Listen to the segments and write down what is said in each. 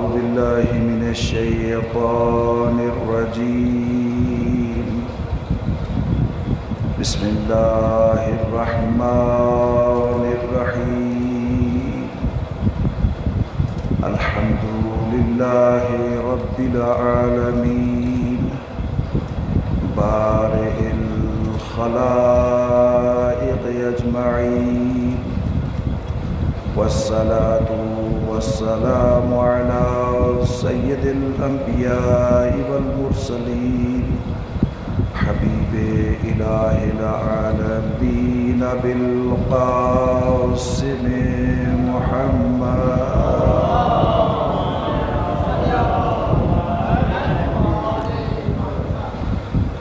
بالله من الشيطان الرجيم. بسم الله الرحمن الرحيم. الحمد لله رب العالمين بارئ الخلائق أجمعين، والصلاة والسلام على سيد الأنبياء والمرسلين حبيب إله العالمين بالقاسم محمد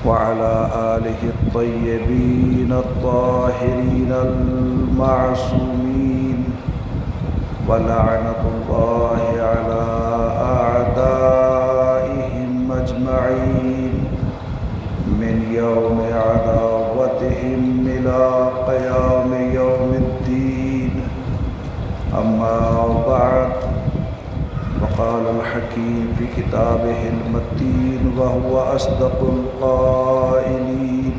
وعلى آله الطيبين الطاهرين المعصومين، ولعنة الله على أعدائهم أجمعين من يوم عداوتهم إلى قيام يوم الدين. أما بعد، وقال الحكيم في كتابه المتين وهو أصدق القائلين: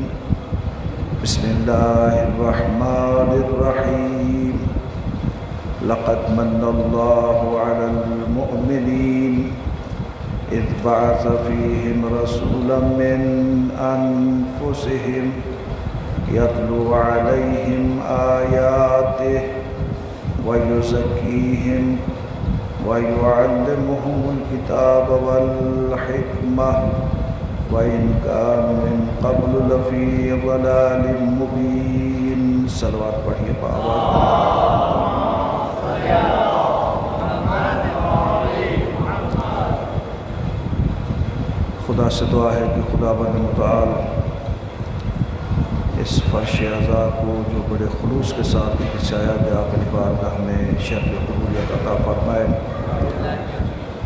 بسم الله الرحمن الرحيم. لقد من الله على المؤمنين إذ بعث فيهم رسولا من أنفسهم يتلو عليهم آياته ويزكيهم ويعلمهم الكتاب والحكمة وإن كانوا من قبل لفي ضلال مبين. صلوات پڑھیے بابا. خدا سے دعا ہے کہ خداوند متعال اس فرش اعضاء کو جو بڑے خلوص کے ساتھ بچایا گیا اپنی بارگاہ میں شرف قبولیت عطا فرمائے،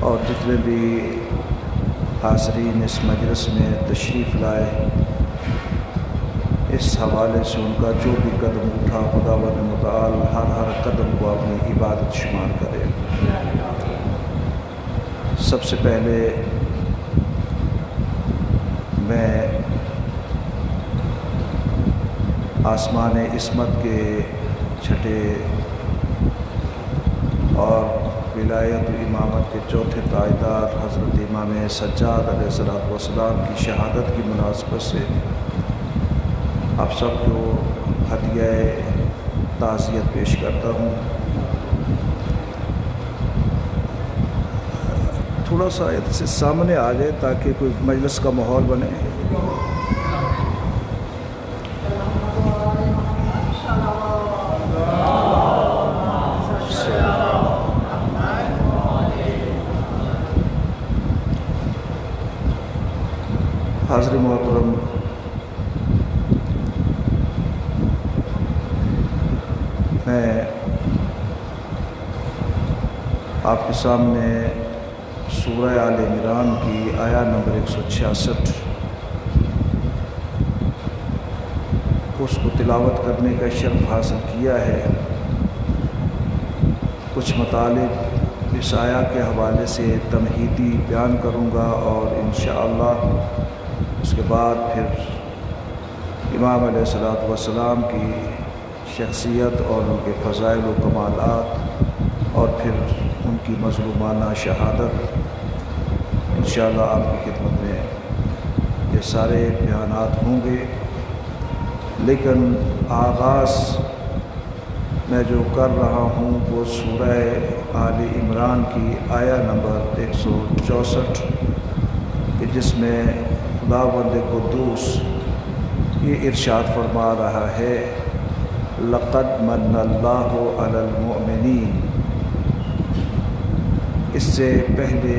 اور جتنے بھی حاضرین اس مجلس میں تشریف لائے، اس حوالے سے ان کا جو بھی قدم اٹھا خداوند متعال ہر قدم کو اپنی عبادت شمار کرے. سب سے پہلے میں آسمان عصمت کے چھٹے اور ولایت و امامت کے چوتھے تاجدار حضرت امام سجاد علیہ السلام کی شہادت کی مناسبت سے آپ سب کو ہدیہ تعزیت پیش کرتا ہوں. تھوڑا سا سے سامنے آ جائے تاکہ کوئی مجلس کا ماحول بنے. حاضر محترم، میں آپ کے سامنے سورہ آل عمران کی آیا نمبر 166 اس کو تلاوت کرنے کا شرف حاصل کیا ہے. کچھ مطالب اس آیا کے حوالے سے تمہیدی بیان کروں گا، اور انشاءاللہ اس کے بعد پھر امام علیہ السلام کی شخصیت اور ان کے فضائل و کمالات اور پھر ان کی مظلومانہ شہادت انشاءاللہ آپ کی خدمت میں یہ سارے بیانات ہوں گے. لیکن آغاز میں جو کر رہا ہوں وہ سورہ آل عمران کی آیا نمبر 164 کہ جس میں خداوند قدوس یہ ارشاد فرما رہا ہے: لقد من اللہ علی المؤمنین. اس سے پہلے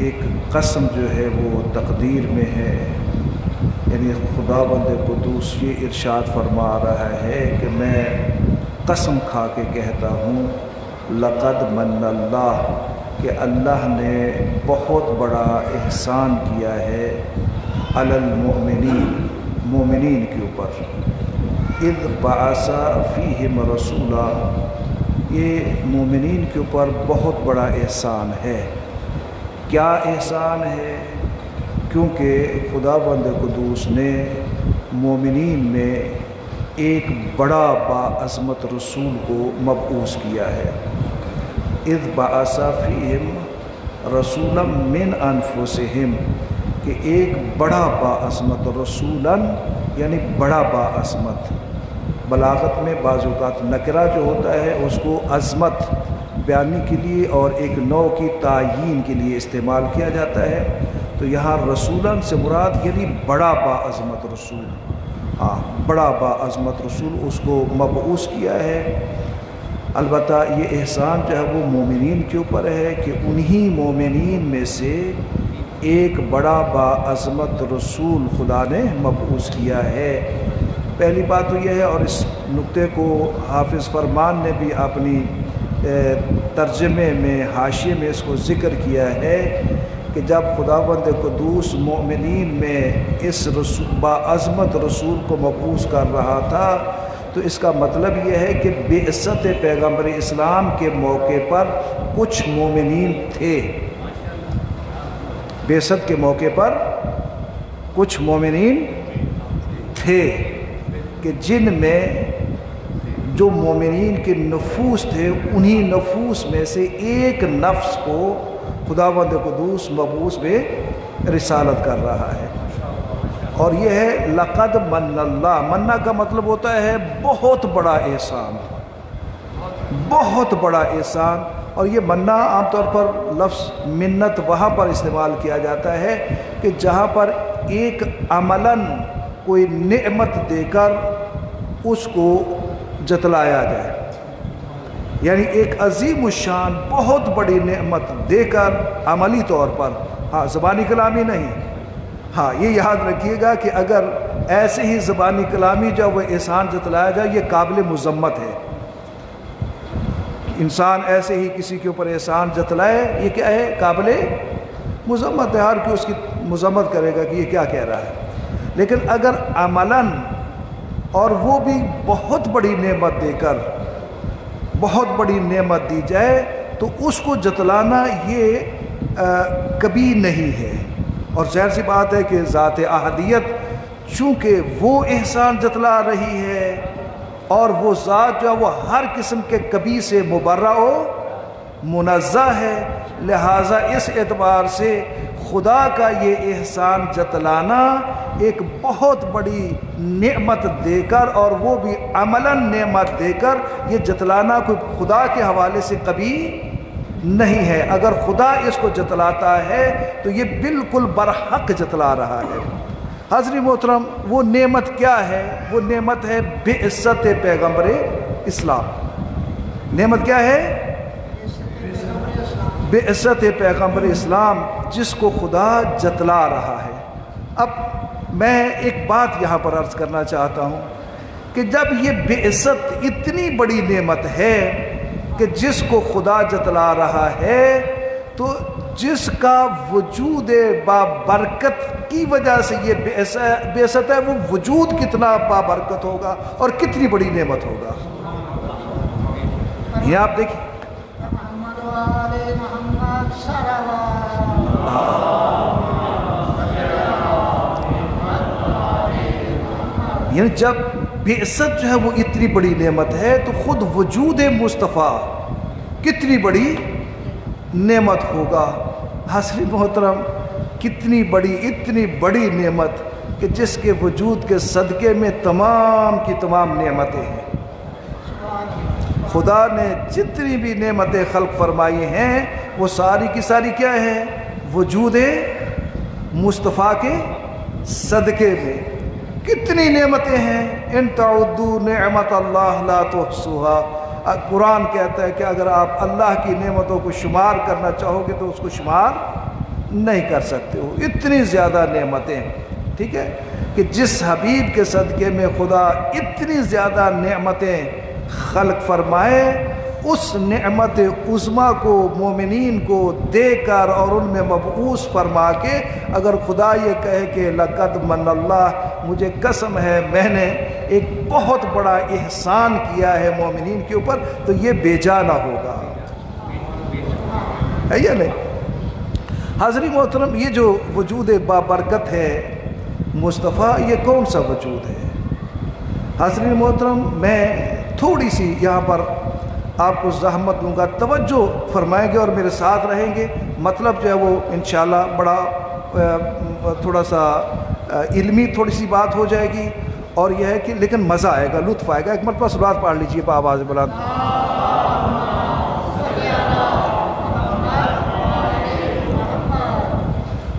ایک قسم جو ہے وہ تقدیر میں ہے، یعنی خداوند قدوس یہ ارشاد فرما رہا ہے کہ میں قسم کھا کے کہتا ہوں لقد من اللہ، کہ اللہ نے بہت بڑا احسان کیا ہے علی المؤمنین، مومنین کے اوپر. اذ بعث فیہم رسولا، یہ مومنین کے اوپر بہت بڑا احسان ہے. کیا احسان ہے؟ کیونکہ خداوند قدوس نے مومنین میں ایک بڑا باعظمت رسول کو مبعوث کیا ہے۔ اذ بعث فیہم رسولا من انفسہم، کہ ایک بڑا باعظمت رسولا یعنی بڑا باعظمت۔ بلاغت میں بعض اوقات نکرہ جو ہوتا ہے اس کو عظمت بیانی کے لیے اور ایک نوع کی تعیین کے لیے استعمال کیا جاتا ہے، تو یہاں رسولاً سے مراد یعنی بڑا باعظمت رسول، بڑا باعظمت رسول اس کو مبعوث کیا ہے۔ البتہ یہ احسان جو ہے وہ مومنین کے اوپر ہے کہ انہی مومنین میں سے ایک بڑا باعظمت رسول خدا نے مبعوث کیا ہے۔ پہلی بات تو یہ ہے، اور اس نقطے کو حافظ فرمان نے بھی اپنی ترجمے میں حاشیے میں اس کو ذکر کیا ہے کہ جب خداوند قدوس مومنین میں اس باعظمت رسول کو مبعوث کر رہا تھا تو اس کا مطلب یہ ہے کہ بعثت پیغمبر اسلام کے موقع پر کچھ مومنین تھے، بعثت کے موقع پر کچھ مومنین تھے کہ جن میں جو مومنین کے نفوس تھے انہی نفوس میں سے ایک نفس کو خداوند قدوس مبعوث میں رسالت کر رہا ہے، اور یہ ہے لقد من اللہ۔ منہ کا مطلب ہوتا ہے بہت بڑا احسان، بہت بڑا احسان، اور یہ منہ عام طور پر لفظ منت وہاں پر استعمال کیا جاتا ہے کہ جہاں پر ایک عملاً کوئی نعمت دے کر اس کو جتلایا جائے، یعنی ایک عظیم الشان بہت بڑی نعمت دے کر عملی طور پر، ہاں زبانی کلامی نہیں، ہاں یہ یاد رکھیے گا کہ اگر ایسے ہی زبانی کلامی جب وہ احسان جتلایا جائے یہ قابل مذمت ہے۔ انسان ایسے ہی کسی کے اوپر احسان جتلائے یہ کیا ہے؟ قابل مذمت ہے، ہر کوئی اس کی مذمت کرے گا کہ یہ کیا کہہ رہا ہے۔ لیکن اگر عملاً اور وہ بھی بہت بڑی نعمت دے کر، بہت بڑی نعمت دی جائے تو اس کو جتلانا یہ کبھی نہیں ہے، اور ظاہر سی بات ہے کہ ذات احدیت چونکہ وہ احسان جتلا رہی ہے اور وہ ذات جو ہے وہ ہر قسم کے کبھی سے مبرہ و منزہ ہے، لہٰذا اس اعتبار سے خدا کا یہ احسان جتلانا ایک بہت بڑی نعمت دے کر، اور وہ بھی عملاً نعمت دے کر، یہ جتلانا کوئی خدا کے حوالے سے کبھی نہیں ہے۔ اگر خدا اس کو جتلاتا ہے تو یہ بالکل برحق جتلا رہا ہے۔ حضرت محترم، وہ نعمت کیا ہے؟ وہ نعمت ہے بعثت پیغمبر اسلام۔ نعمت کیا ہے؟ بعثت پیغمبر اسلام، جس کو خدا جتلا رہا ہے۔ اب میں ایک بات یہاں پر عرض کرنا چاہتا ہوں کہ جب یہ بعثت اتنی بڑی نعمت ہے کہ جس کو خدا جتلا رہا ہے، تو جس کا وجود بابرکت کی وجہ سے یہ بعثت ہے، وہ وجود کتنا بابرکت ہوگا اور کتنی بڑی نعمت ہوگا۔ یہ آپ دیکھیں، یعنی جب بعثت جو ہے وہ اتنی بڑی نعمت ہے تو خود وجود مصطفیٰ کتنی بڑی نعمت ہوگا۔ حضرت محترم، کتنی بڑی، اتنی بڑی نعمت کہ جس کے وجود کے صدقے میں تمام کی تمام نعمتیں ہیں۔ خدا نے جتنی بھی نعمتیں خلق فرمائی ہیں وہ ساری کی ساری کیا ہیں؟ وجود مصطفیٰ کے صدقے میں۔ کتنی نعمتیں ہیں، ان تعدوا نعمت اللہ لا تحصوها۔ قرآن کہتا ہے کہ اگر آپ اللہ کی نعمتوں کو شمار کرنا چاہو گے تو اس کو شمار نہیں کر سکتے ہو، اتنی زیادہ نعمتیں۔ ٹھیک ہے کہ جس حبیب کے صدقے میں خدا اتنی زیادہ نعمتیں خلق فرمائے، اس نعمت عظمیٰ کو مومنین کو دے کر اور ان میں مبعوث فرما کے اگر خدا یہ کہے کہ لقد من اللہ، مجھے قسم ہے میں نے ایک بہت بڑا احسان کیا ہے مومنین کے اوپر، تو یہ بے جا نہ ہوگا، ہے یا نہیں؟ حاضرین محترم، یہ جو وجود بابرکت ہے مصطفیٰ، یہ کون سا وجود ہے؟ حاضرین محترم، میں تھوڑی سی یہاں پر آپ کو زحمت دوں گا، توجہ فرمائیں گے اور میرے ساتھ رہیں گے۔ مطلب جو ہے وہ انشاءاللہ بڑا تھوڑا سا علمی تھوڑی سی بات ہو جائے گی، اور یہ ہے کہ لیکن مزہ آئے گا، لطف آئے گا۔ ایک مرتبہ صلوات پڑھ لیجیے بآواز بلند۔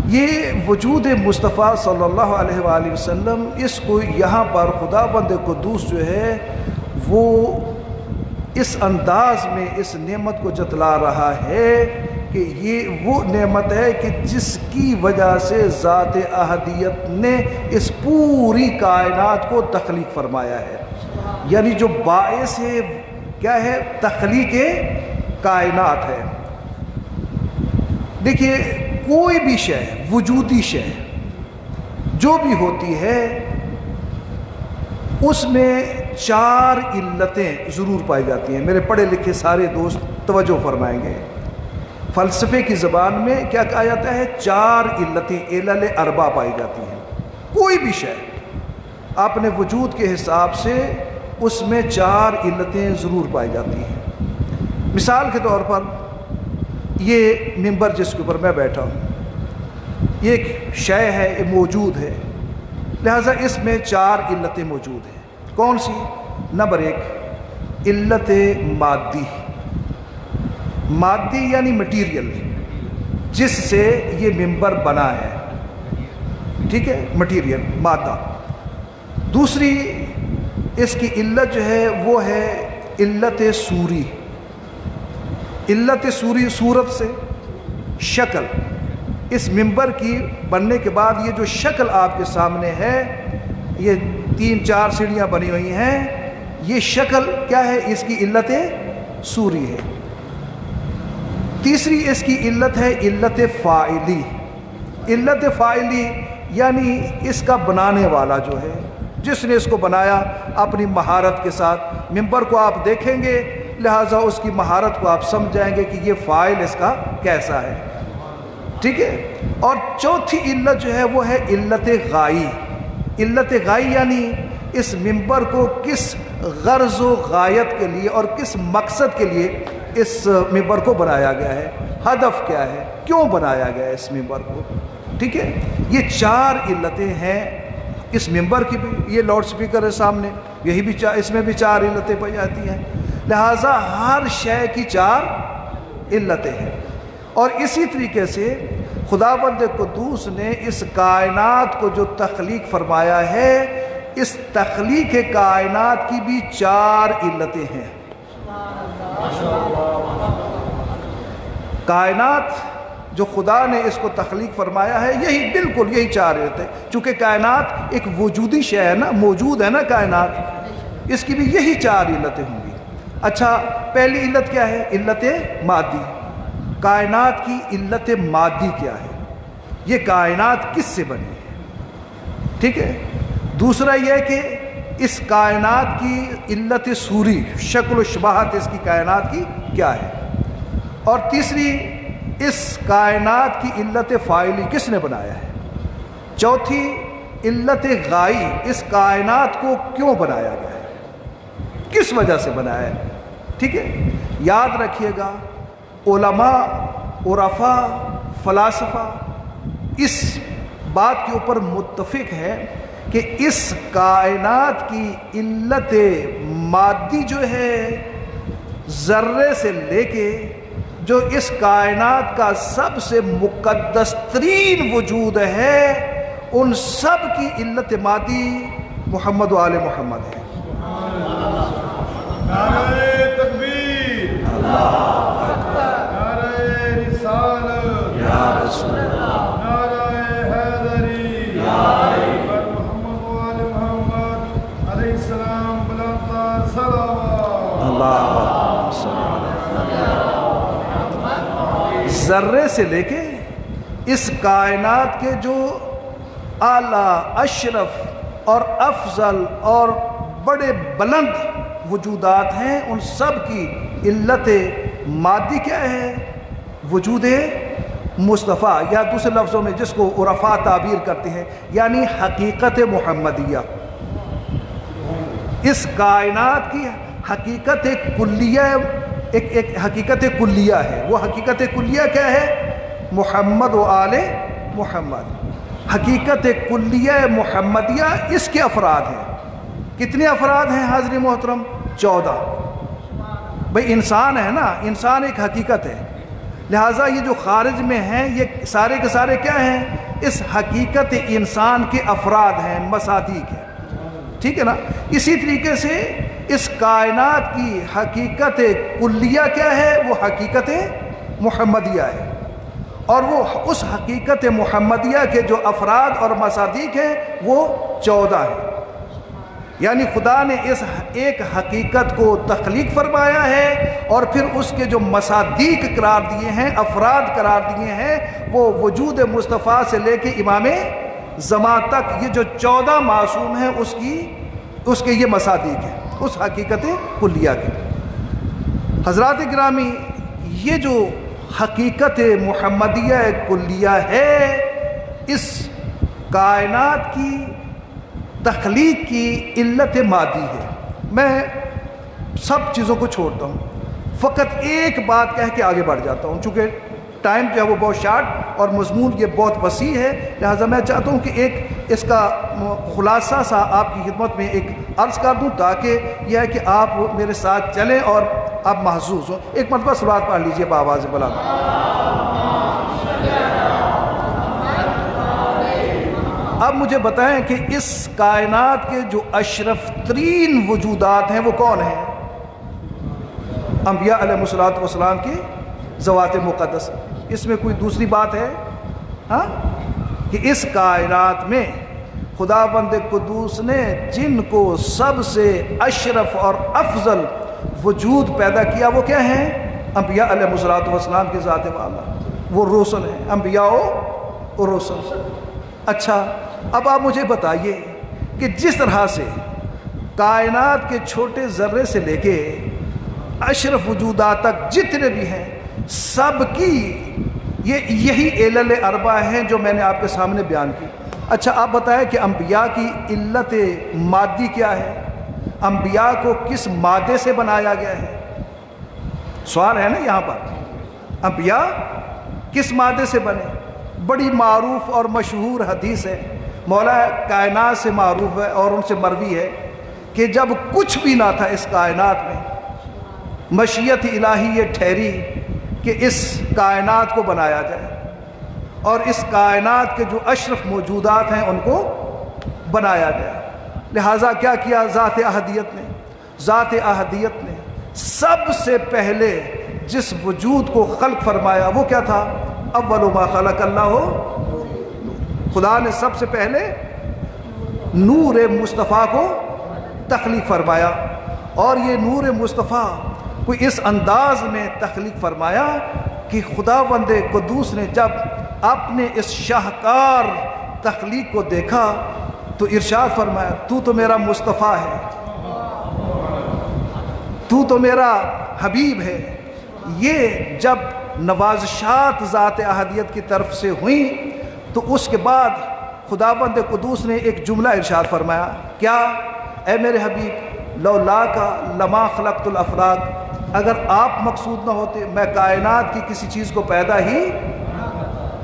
یہ وجود مصطفیٰ صلی اللہ علیہ وآلہ وسلم، اس کو یہاں پر خداوند قدوس جو ہے وہ اس انداز میں اس نعمت کو جتلا رہا ہے کہ یہ وہ نعمت ہے کہ جس کی وجہ سے ذات احدیت نے اس پوری کائنات کو تخلیق فرمایا ہے۔ یعنی جو باعث ہے کیا ہے؟ تخلیق کائنات ہے۔ دیکھیے، کوئی بھی شے، وجودی شے جو بھی ہوتی ہے، اس میں 4 علتیں ضرور پائی جاتی ہیں۔ میرے پڑھے لکھے سارے دوست توجہ فرمائیں گے، فلسفے کی زبان میں کیا کہا جاتا ہے؟ 4 علتیں، علل اربع پائی جاتی ہیں۔ کوئی بھی شے اپنے وجود کے حساب سے اس میں 4 علتیں ضرور پائی جاتی ہیں۔ مثال کے طور پر یہ ممبر جس کے اوپر میں بیٹھا ہوں، یہ ایک شے ہے، یہ موجود ہے، لہٰذا اس میں 4 علتیں موجود ہیں۔ کون سی؟ نمبر 1 علت مادی، مادی یعنی مٹیریل، جس سے یہ ممبر بنا ہے، ٹھیک ہے، مٹیریل، مادہ۔ دوسری اس کی علت جو ہے وہ ہے علت صوری، علت صوری، صورت سے شکل۔ اس ممبر کی بننے کے بعد یہ جو شکل آپ کے سامنے ہے، یہ 3-4 سیڑھیاں بنی ہوئی ہیں، یہ شکل کیا ہے؟ اس کی علت صوری ہے۔ تیسری اس کی علت ہے علت فاعلی، علت فاعلی یعنی اس کا بنانے والا جو ہے، جس نے اس کو بنایا اپنی مہارت کے ساتھ۔ ممبر کو آپ دیکھیں گے، لہٰذا اس کی مہارت کو آپ سمجھ جائیں گے کہ یہ فاعل اس کا کیسا ہے، ٹھیک ہے۔ اور چوتھی علت جو ہے وہ ہے علت غائی، علت غائی یعنی اس ممبر کو کس غرض و غایت کے لیے اور کس مقصد کے لیے اس ممبر کو بنایا گیا ہے، ہدف کیا ہے، کیوں بنایا گیا ہے اس ممبر کو، ٹھیک ہے۔ یہ 4 علتیں ہیں اس ممبر کی بھی۔ یہ لاؤڈ سپیکر ہے سامنے، یہی بھی اس میں بھی 4 علتیں پائی جاتی ہیں، لہٰذا ہر شے کی 4 علتیں ہیں۔ اور اسی طریقے سے خداوند قدوس نے اس کائنات کو جو تخلیق فرمایا ہے، اس تخلیق کائنات کی بھی 4 علتیں ہیں۔ کائنات جو خدا نے اس کو تخلیق فرمایا ہے، یہی بالکل یہی 4 علتیں، چونکہ کائنات ایک وجودی شے ہے نا، موجود ہے نا کائنات، اس کی بھی یہی 4 علتیں ہوں گی۔ اچھا، پہلی علت کیا ہے؟ علت مادی۔ کائنات کی علت مادی کیا ہے؟ یہ کائنات کس سے بنی ہے، ٹھیک ہے۔ دوسرا یہ کہ اس کائنات کی علت صوری، شکل و شباہت اس کی کائنات کی کیا ہے۔ اور تیسری اس کائنات کی علت فاعلی، کس نے بنایا ہے۔ چوتھی علت غائی، اس کائنات کو کیوں بنایا گیا ہے، کس وجہ سے بنایا ہے، ٹھیک ہے۔ یاد رکھیے گا، علماء، عرفاء، فلاسفہ اس بات کے اوپر متفق ہے کہ اس کائنات کی علت مادی جو ہے، ذرے سے لے کے جو اس کائنات کا سب سے مقدس ترین وجود ہے، ان سب کی علت مادی محمد و آل محمد ہے۔ نعرہ تکبیر، اللہ اکبر، نعرہ رسالت، یا رسول اللہ، نعرہ حیدری، یا اکبر، محمد و آل محمد علیہ السلام، بلندتر صلوات، اللہ صلی اللہ علیہ ذرے سے لے کے اس کائنات کے جو اعلیٰ، اشرف اور افضل اور بڑے بلند وجودات ہیں، ان سب کی علت مادی کیا ہے؟ وجود مصطفیٰ، یا دوسرے لفظوں میں جس کو عرفاء تعبیر کرتے ہیں، یعنی حقیقت محمدیہ، اس کائنات کی حقیقت کلیہ، ایک حقیقت کلیہ ہے۔ وہ حقیقت کلیہ کیا ہے؟ محمد و آل محمد۔ حقیقت کلیہ محمدیہ اس کے افراد ہیں۔ کتنے افراد ہیں حاضرین محترم؟ 14۔ بھئی انسان ہے نا، انسان ایک حقیقت ہے، لہٰذا یہ جو خارج میں ہیں یہ سارے کے سارے کیا ہیں؟ اس حقیقت انسان کے افراد ہیں، مصادیق ہیں، ٹھیک ہے نا؟ اسی طریقے سے اس کائنات کی حقیقت کلیہ کیا ہے؟ وہ حقیقت محمدیہ ہے، اور وہ اس حقیقت محمدیہ کے جو افراد اور مصادیق ہیں وہ 14 ہیں۔ یعنی خدا نے اس ایک حقیقت کو تخلیق فرمایا ہے، اور پھر اس کے جو مصادیق قرار دیے ہیں، افراد قرار دیے ہیں، وہ وجود مصطفیٰ سے لے کے امام زمان تک یہ جو 14 معصوم ہیں اس کے یہ مصادیق ہیں، اس حقیقت کلیہ کے۔ حضرات گرامی، یہ جو حقیقت محمدیہ کلیہ ہے، اس کائنات کی تخلیق کی علت مادی ہے۔ میں سب چیزوں کو چھوڑتا ہوں، فقط ایک بات کہہ کے آگے بڑھ جاتا ہوں، چونکہ ٹائم جو ہے وہ بہت شارٹ اور مضمون یہ بہت وسیع ہے، لہٰذا میں چاہتا ہوں کہ ایک اس کا خلاصہ سا آپ کی خدمت میں ایک عرض کر دوں، تاکہ یہ ہے کہ آپ میرے ساتھ چلیں اور آپ محظوظ ہوں۔ ایک مرتبہ صلوات پڑھ لیجئے بآواز بلند۔ اب مجھے بتائیں کہ اس کائنات کے جو اشرف ترین وجودات ہیں وہ کون ہیں؟ انبیاء علیہ الصلوۃ والسلام کی ذوات مقدس۔ اس میں کوئی دوسری بات ہے ہاں؟ کہ اس کائنات میں خداوند قدوس نے جن کو سب سے اشرف اور افضل وجود پیدا کیا وہ کیا ہیں؟ انبیاء علیہ الصلوۃ والسلام کی ذات والا، وہ رسل ہیں، انبیاء و رسل۔ اچھا، اب آپ مجھے بتائیے کہ جس طرح سے کائنات کے چھوٹے ذرے سے لے کے اشرف وجودات تک جتنے بھی ہیں، سب کی یہی علل اربع ہیں جو میں نے آپ کے سامنے بیان کی۔ اچھا آپ بتائیں کہ انبیاء کی علت مادی کیا ہے؟ انبیاء کو کس مادے سے بنایا گیا ہے؟ سوال ہے نا یہاں پر، انبیاء کس مادے سے بنے؟ بڑی معروف اور مشہور حدیث ہے، مولا کائنات سے معروف ہے اور ان سے مروی ہے کہ جب کچھ بھی نہ تھا اس کائنات میں، مشیت الہی یہ ٹھہری کہ اس کائنات کو بنایا جائے، اور اس کائنات کے جو اشرف موجودات ہیں ان کو بنایا جائے۔ لہٰذا کیا کیا ذات احدیت نے سب سے پہلے جس وجود کو خلق فرمایا وہ کیا تھا؟ اول ما خلق اللہ، خدا نے سب سے پہلے نور مصطفیٰ کو تخلیق فرمایا، اور یہ نور مصطفیٰ کوئی اس انداز میں تخلیق فرمایا کہ خداوند قدوس نے جب اپنے اس شاہکار تخلیق کو دیکھا تو ارشاد فرمایا، تو تو میرا مصطفیٰ ہے، تو تو میرا حبیب ہے۔ یہ جب نوازشات ذات احدیت کی طرف سے ہوئیں تو اس کے بعد خداوند قدوس نے ایک جملہ ارشاد فرمایا، کیا؟ اے میرے حبیب، لولا کا لما خلقت الافلاک، اگر آپ مقصود نہ ہوتے میں کائنات کی کسی چیز کو پیدا ہی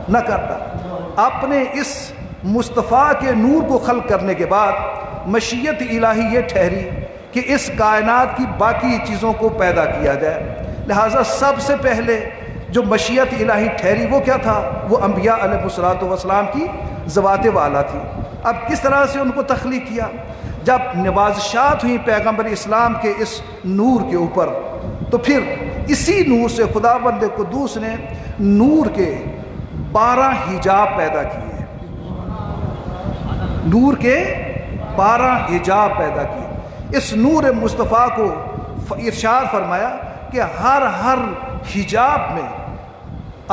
نہ کرتا۔ اپنے اس مصطفیٰ کے نور کو خلق کرنے کے بعد مشیت الہی یہ ٹھہری کہ اس کائنات کی باقی چیزوں کو پیدا کیا جائے، لہٰذا سب سے پہلے جو مشیت الہی ٹھہری وہ کیا تھا؟ وہ انبیاء علیہ الصلوۃ والسلام کی ذوات والا تھی۔ اب کس طرح سے ان کو تخلیق کیا؟ جب نوازشات ہوئیں پیغمبر اسلام کے اس نور کے اوپر، تو پھر اسی نور سے خداوند قدوس نے نور کے 12 حجاب پیدا کیے، نور کے 12 حجاب پیدا کیے۔ اس نور مصطفیٰ کو ارشاد فرمایا کہ ہر حجاب میں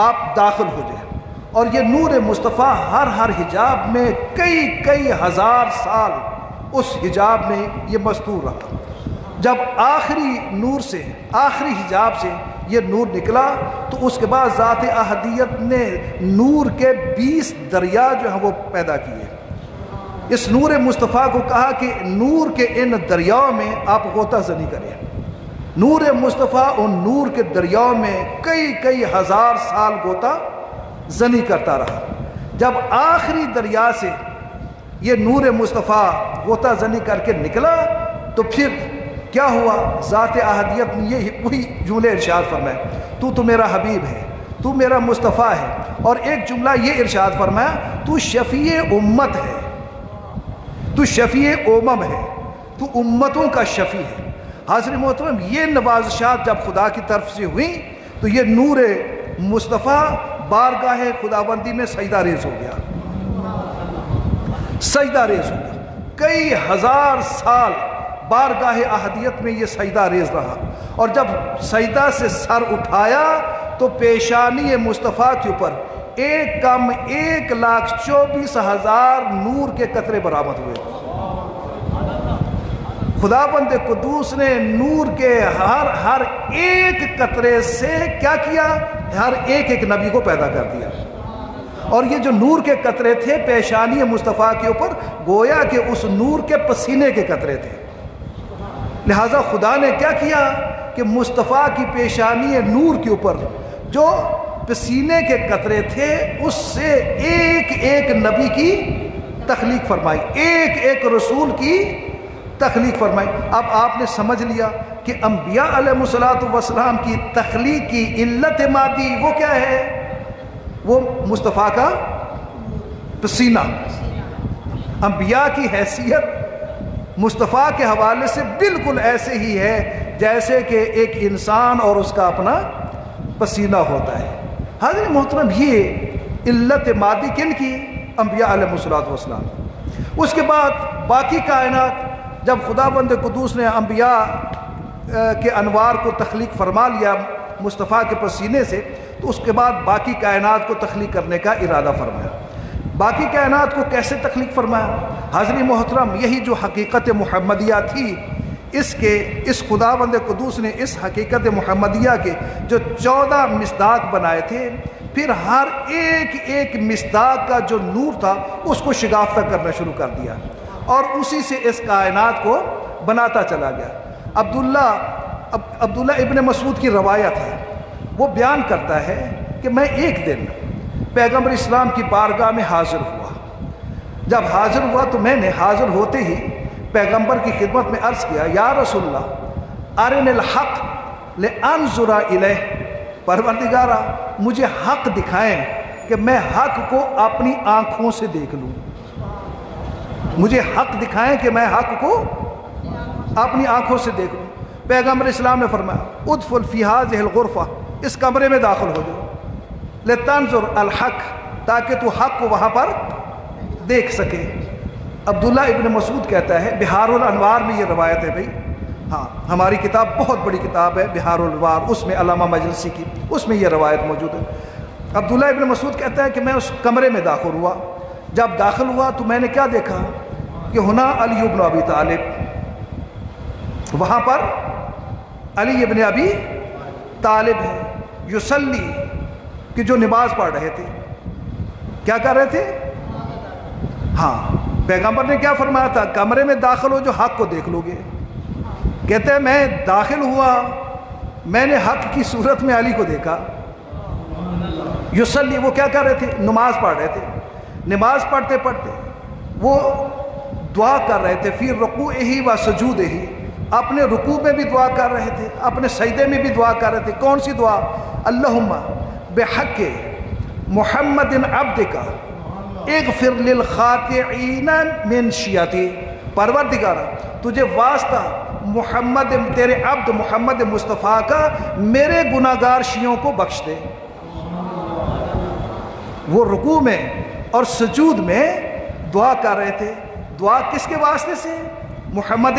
آپ داخل ہو جائیں، اور یہ نور مصطفیٰ ہر حجاب میں کئی ہزار سال اس حجاب میں یہ مستور رہا، جب آخری نور سے، آخری حجاب سے یہ نور نکلا تو اس کے بعد ذات احدیت نے نور کے 20 دریا جو ہیں وہ پیدا کیے. اس نور مصطفیٰ کو کہا کہ نور کے ان دریاؤں میں آپ غوطہ زنی کریں. نور مصطفیٰ ان نور کے دریاؤں میں کئی ہزار سال غوطہ زنی کرتا رہا. جب آخری دریا سے یہ نور مصطفیٰ غوطہ زنی کر کے نکلا تو پھر کیا ہوا؟ ذات احدیت نے یہ وہی جملے ارشاد فرمائے، تو میرا حبیب ہے، تو میرا مصطفیٰ ہے. اور ایک جملہ یہ ارشاد فرمایا، تو شفیع امت ہے، تو شفیع امم ہے، تو امتوں کا شفیع ہے. حاضرین محترم، یہ نوازشات جب خدا کی طرف سے ہوئیں تو یہ نور مصطفیٰ بارگاہ خداوندی میں سجدہ ریز ہو گیا، سجدہ ریز ہو گیا. کئی ہزار سال بارگاہ احدیت میں یہ سجدہ ریز رہا، اور جب سجدہ سے سر اٹھایا تو پیشانی مصطفیٰ کے اوپر 1,24,000 نور کے قطرے برآمد ہوئے. خداوند قدوس نے نور کے ہر ایک قطرے سے کیا کیا؟ ہر ایک نبی کو پیدا کر دیا. اور یہ جو نور کے قطرے تھے پیشانی مصطفیٰ کے اوپر، گویا کہ اس نور کے پسینے کے قطرے تھے. لہٰذا خدا نے کیا کیا کہ مصطفیٰ کی پیشانی نور کے اوپر جو پسینے کے قطرے تھے اس سے ایک نبی کی تخلیق فرمائی، ایک رسول کی تخلیق فرمائی. اب آپ نے سمجھ لیا کہ انبیاء علیہ السلام کی تخلیق کی علت مادی وہ کیا ہے؟ وہ مصطفیٰ کا پسینہ. انبیاء کی حیثیت مصطفیٰ کے حوالے سے بالکل ایسے ہی ہے جیسے کہ ایک انسان اور اس کا اپنا پسینہ ہوتا ہے. حضرت محترم، یہ علت مادی کن کی؟ انبیاء علیہ السلام. اس کے بعد باقی کائنات، جب خداوند قدوس نے انبیاء کے انوار کو تخلیق فرما لیا مصطفیٰ کے پسینے سے، تو اس کے بعد باقی کائنات کو تخلیق کرنے کا ارادہ فرمایا. باقی کائنات کو کیسے تخلیق فرمایا؟ حضرت محترم، یہی جو حقیقت محمدیہ تھی، اس خداوند قدوس نے اس حقیقت محمدیہ کے جو 14 مصداق بنائے تھے، پھر ہر ایک مصداق کا جو نور تھا اس کو شگافتہ کرنا شروع کر دیا، اور اسی سے اس کائنات کو بناتا چلا گیا. عبداللہ ابن مسعود کی روایت ہے، وہ بیان کرتا ہے کہ میں ایک دن پیغمبر اسلام کی بارگاہ میں حاضر ہوا. جب حاضر ہوا تو میں نے حاضر ہوتے ہی پیغمبر کی خدمت میں عرض کیا، یا رسول اللہ ارن الحق لانظر الیہ، پروردگارہ مجھے حق دکھائیں کہ میں حق کو اپنی آنکھوں سے دیکھ لوں. مجھے حق دکھائیں کہ میں حق کو اپنی آنکھوں سے دیکھ لوں. پیغمبر اسلام نے فرمایا، ادخل فی ہذہ الغرفہ، اس کمرے میں داخل ہو جاؤ، لتنظر الحق، تاکہ تو حق کو وہاں پر دیکھ سکے. عبداللہ ابن مسعود کہتا ہے، بہار الانوار میں یہ روایت ہے. بھائی ہاں، ہماری کتاب بہت بڑی کتاب ہے بہار الانوار، اس میں علامہ مجلسی کی، اس میں یہ روایت موجود ہے. عبداللہ ابن مسعود کہتا ہے کہ میں اس کمرے میں داخل ہوا. جب داخل ہوا تو میں نے کیا دیکھا کہ ہنا علی ابن ابی طالب، وہاں پر علی ابن ابی طالب ہے، یصلی، کہ جو نماز پڑھ رہے تھے. کیا کر رہے تھے؟ ہاں، پیغمبر نے کیا فرمایا تھا؟ کمرے میں داخل ہو جو حق کو دیکھ لو گے. کہتے ہیں میں داخل ہوا، میں نے حق کی صورت میں علی کو دیکھا. یصلی، وہ کیا کر رہے تھے؟ نماز پڑھ رہے تھے. نماز پڑھتے پڑھتے وہ دعا کر رہے تھے، فی رکوعہ و سجودہ، اپنے رکوع میں بھی دعا کر رہے تھے، اپنے سجدے میں بھی دعا کر رہے تھے. کون سی دعا؟ اللہم بحق محمد عبدک اغفر للخاطئین من شیعتی، پروردگارہ تجھے واسطہ محمد، تیرے عبد محمد مصطفیٰ کا میرے گناہگار شیعوں کو بخش دے. وہ رکوع میں اور سجود میں دعا کر رہے تھے. دعا کس کے واسطے سے؟ محمد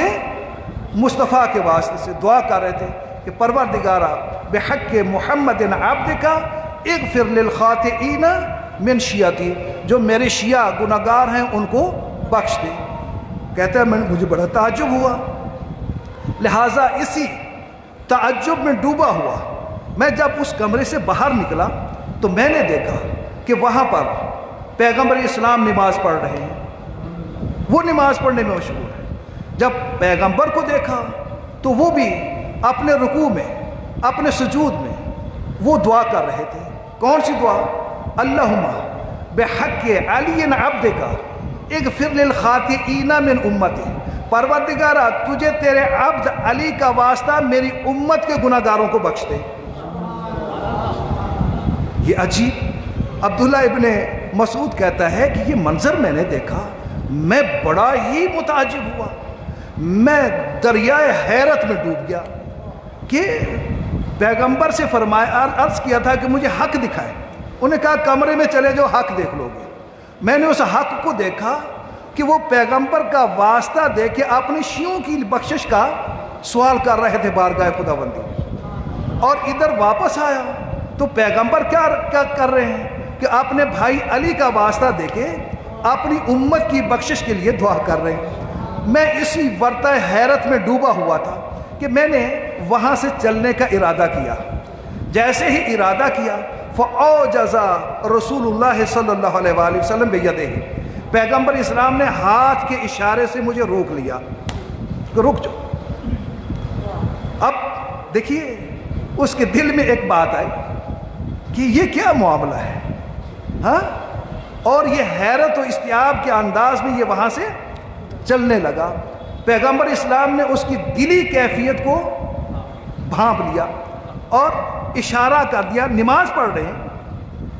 مصطفیٰ کے واسطے سے دعا کر رہے تھے کہ پروردگارہ بحق محمد عبدک اغفر للخاطئین من شیعتی، جو میرے شیعہ گناہگار ہیں ان کو بخش دے. کہتا ہے مجھے بڑا تعجب ہوا، لہٰذا اسی تعجب میں ڈوبا ہوا میں جب اس کمرے سے باہر نکلا تو میں نے دیکھا کہ وہاں پر پیغمبر اسلام نماز پڑھ رہے ہیں، وہ نماز پڑھنے میں مشغول ہے۔ جب پیغمبر کو دیکھا تو وہ بھی اپنے رکوع میں، اپنے سجود میں وہ دعا کر رہے تھے۔ کون سی دعا؟ اللہم بحق علی عبدک اغفر للخاطئین من امتی، پروردگارہ تجھے تیرے عبد علی کا واسطہ میری امت کے گناہ گاروں کو بخش دے۔ یہ عجیب، عبداللہ ابن مسعود کہتا ہے کہ یہ منظر میں نے دیکھا، میں بڑا ہی متعجب ہوا، میں دریائے حیرت میں ڈوب گیا کہ پیغمبر سے فرمایا، عرض کیا تھا کہ مجھے حق دکھائے، انہیں کہا کمرے میں چلے جاؤ حق دیکھ لو گے۔ میں نے اس حق کو دیکھا کہ وہ پیغمبر کا واسطہ دے کے اپنی شیعوں کی بخشش کا سوال کر رہے تھے بارگاہ خداوندی، اور ادھر واپس آیا تو پیغمبر کیا کر رہے ہیں کہ اپنے بھائی علی کا واسطہ دے کے اپنی امت کی بخشش کے لیے دعا کر رہے ہیں۔ میں اسی ورطہ حیرت میں ڈوبا ہوا تھا کہ میں نے وہاں سے چلنے کا ارادہ کیا۔ جیسے ہی ارادہ کیا فَأَوْجَزَ رسول اللہ صلی اللہ علیہ وآلہ وسلم بِيَدِهِ، پیغمبر اسلام نے ہاتھ کے اشارے سے مجھے روک لیا کہ رک جاؤ۔ اب دیکھیے اس کے دل میں ایک بات آئی کہ یہ کیا معاملہ ہے، ہاں؟ اور یہ حیرت و استیاب کے انداز میں یہ وہاں سے چلنے لگا۔ پیغمبر اسلام نے اس کی دلی کیفیت کو بھانپ لیا اور اشارہ کر دیا، نماز پڑھ رہے ہیں،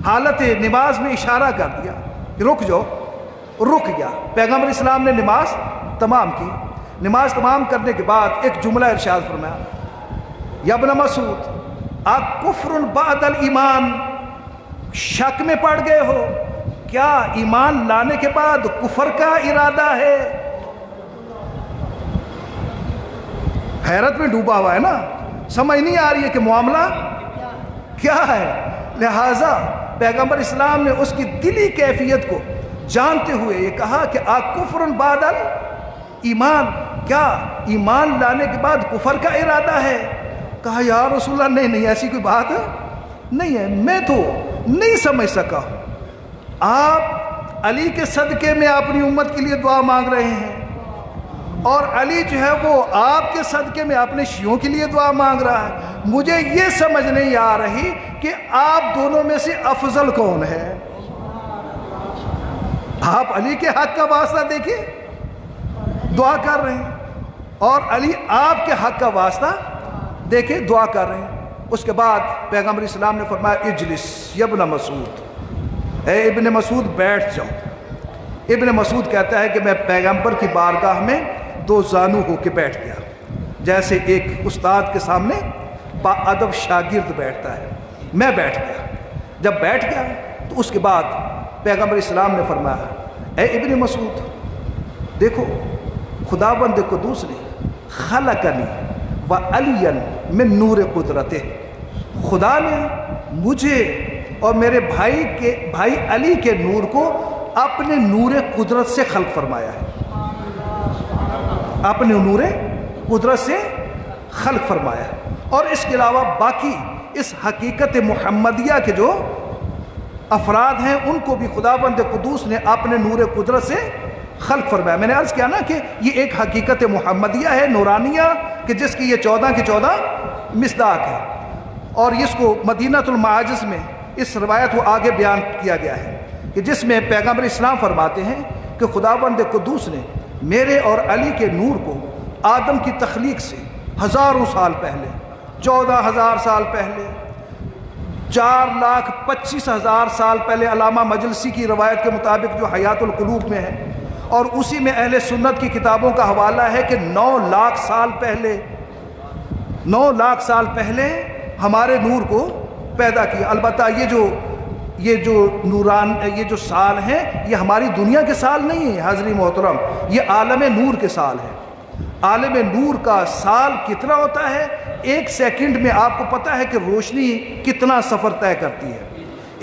حالت نماز میں اشارہ کر دیا کہ رک جاؤ، رک گیا۔ پیغمبر اسلام نے نماز تمام کی۔ نماز تمام کرنے کے بعد ایک جملہ ارشاد فرمایا، یا ابن مسعود اکفر بعد الایمان، شک میں پڑ گئے ہو، کیا ایمان لانے کے بعد کفر کا ارادہ ہے؟ حیرت میں ڈوبا ہوا ہے نا، سمجھ نہیں آ رہی ہے کہ معاملہ کیا ہے۔ لہٰذا پیغمبر اسلام نے اس کی دلی کیفیت کو جانتے ہوئے یہ کہا کہ اکفر بعد الایمان، کیا ایمان لانے کے بعد کفر کا ارادہ ہے؟ کہا یا رسول اللہ نہیں ایسی کوئی بات نہیں ہے، میں تو نہیں سمجھ سکا ہوں۔ آپ علی کے صدقے میں اپنی امت کے لیے دعا مانگ رہے ہیں، اور علی جو ہے وہ آپ کے صدقے میں اپنے شیعوں کے لیے دعا مانگ رہا ہے۔ مجھے یہ سمجھ نہیں آ رہی کہ آپ دونوں میں سے افضل کون ہے۔ آپ علی کے حق کا واسطہ دیکھیں دعا کر رہے ہیں، اور علی آپ کے حق کا واسطہ دیکھیں دعا کر رہے ہیں۔ اس کے بعد پیغمبر اسلام نے فرمایا اجلس یا ابن مسعود، اے ابن مسعود بیٹھ جاؤ۔ ابن مسعود کہتا ہے کہ میں پیغمبر کی بارگاہ میں دو زانو ہو کے بیٹھ گیا، جیسے ایک استاد کے سامنے با ادب شاگرد بیٹھتا ہے، میں بیٹھ گیا۔ جب بیٹھ گیا تو اس کے بعد پیغمبر اسلام نے فرمایا، اے ابن مسعود دیکھو، خداوند قدوس نے خلقنی وعلیا من نور قدرتہ، خدا نے مجھے اور میرے بھائی علی کے نور کو اپنے نور قدرت سے خلق فرمایا ہے، اپنے نور قدرت سے خلق فرمایا ہے۔ اور اس کے علاوہ باقی اس حقیقت محمدیہ کے جو افراد ہیں ان کو بھی خداوند قدوس نے اپنے نور قدرت سے خلق فرمایا۔ میں نے عرض کیا نا کہ یہ ایک حقیقت محمدیہ ہے، نورانیہ، کہ جس کی یہ 14 کی 14 مصداق ہے، اور اس کو مدینۃ المعاجز میں اس روایت کو آگے بیان کیا گیا ہے کہ جس میں پیغمبر اسلام فرماتے ہیں کہ خداوند قدوس نے میرے اور علی کے نور کو آدم کی تخلیق سے ہزاروں سال پہلے، 14,000 سال پہلے، 4,25,000 سال پہلے، علامہ مجلسی کی روایت کے مطابق جو حیات القلوب میں ہے، اور اسی میں اہل سنت کی کتابوں کا حوالہ ہے کہ 9 لاکھ سال پہلے 9 لاکھ سال پہلے ہمارے نور کو پیدا کیا۔ البتہ یہ جو سال ہیں یہ ہماری دنیا کے سال نہیں ہیں حضرت محترم، یہ عالم نور کے سال ہیں۔ عالم نور کا سال کتنا ہوتا ہے؟ 1 سیکنڈ میں آپ کو پتہ ہے کہ روشنی کتنا سفر طے کرتی ہے۔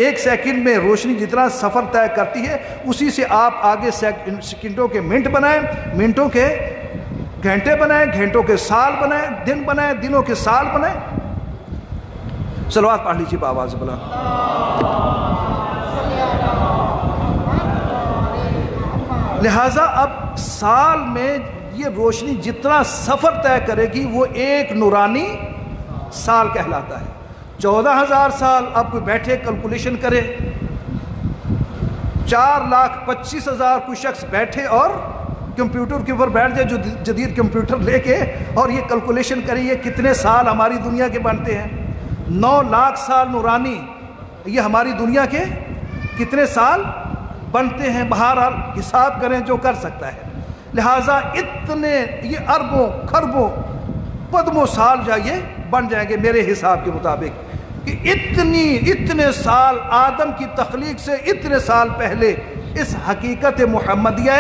1 سیکنڈ میں روشنی جتنا سفر طے کرتی ہے، اسی سے آپ آگے سیکنڈوں کے منٹ بنائیں، منٹوں کے گھنٹے بنائیں، گھنٹوں کے سال بنائیں، دن بنائیں، دنوں کے سال بنائیں۔ صلوات پڑھ لیجیے بآواز بلند۔ لہٰذا اب سال میں یہ روشنی جتنا سفر طے کرے گی وہ ایک نورانی سال کہلاتا ہے۔ 14,000 سال اب کوئی بیٹھے کیلکولیشن کرے، 4,25,000 کوئی شخص بیٹھے اور کمپیوٹر کے اوپر بیٹھ جائے، جو جدید کمپیوٹر لے کے، اور یہ کیلکولیشن کرے یہ کتنے سال ہماری دنیا کے بنتے ہیں۔ 9 لاکھ سال نورانی، یہ ہماری دنیا کے کتنے سال بنتے ہیں؟ بہرحال حساب کریں جو کر سکتا ہے۔ لہٰذا اتنے یہ اربوں خربوں پدموں سال جائے بن جائیں گے میرے حساب کے مطابق، کہ اتنے سال آدم کی تخلیق سے اتنے سال پہلے اس حقیقت محمدیہ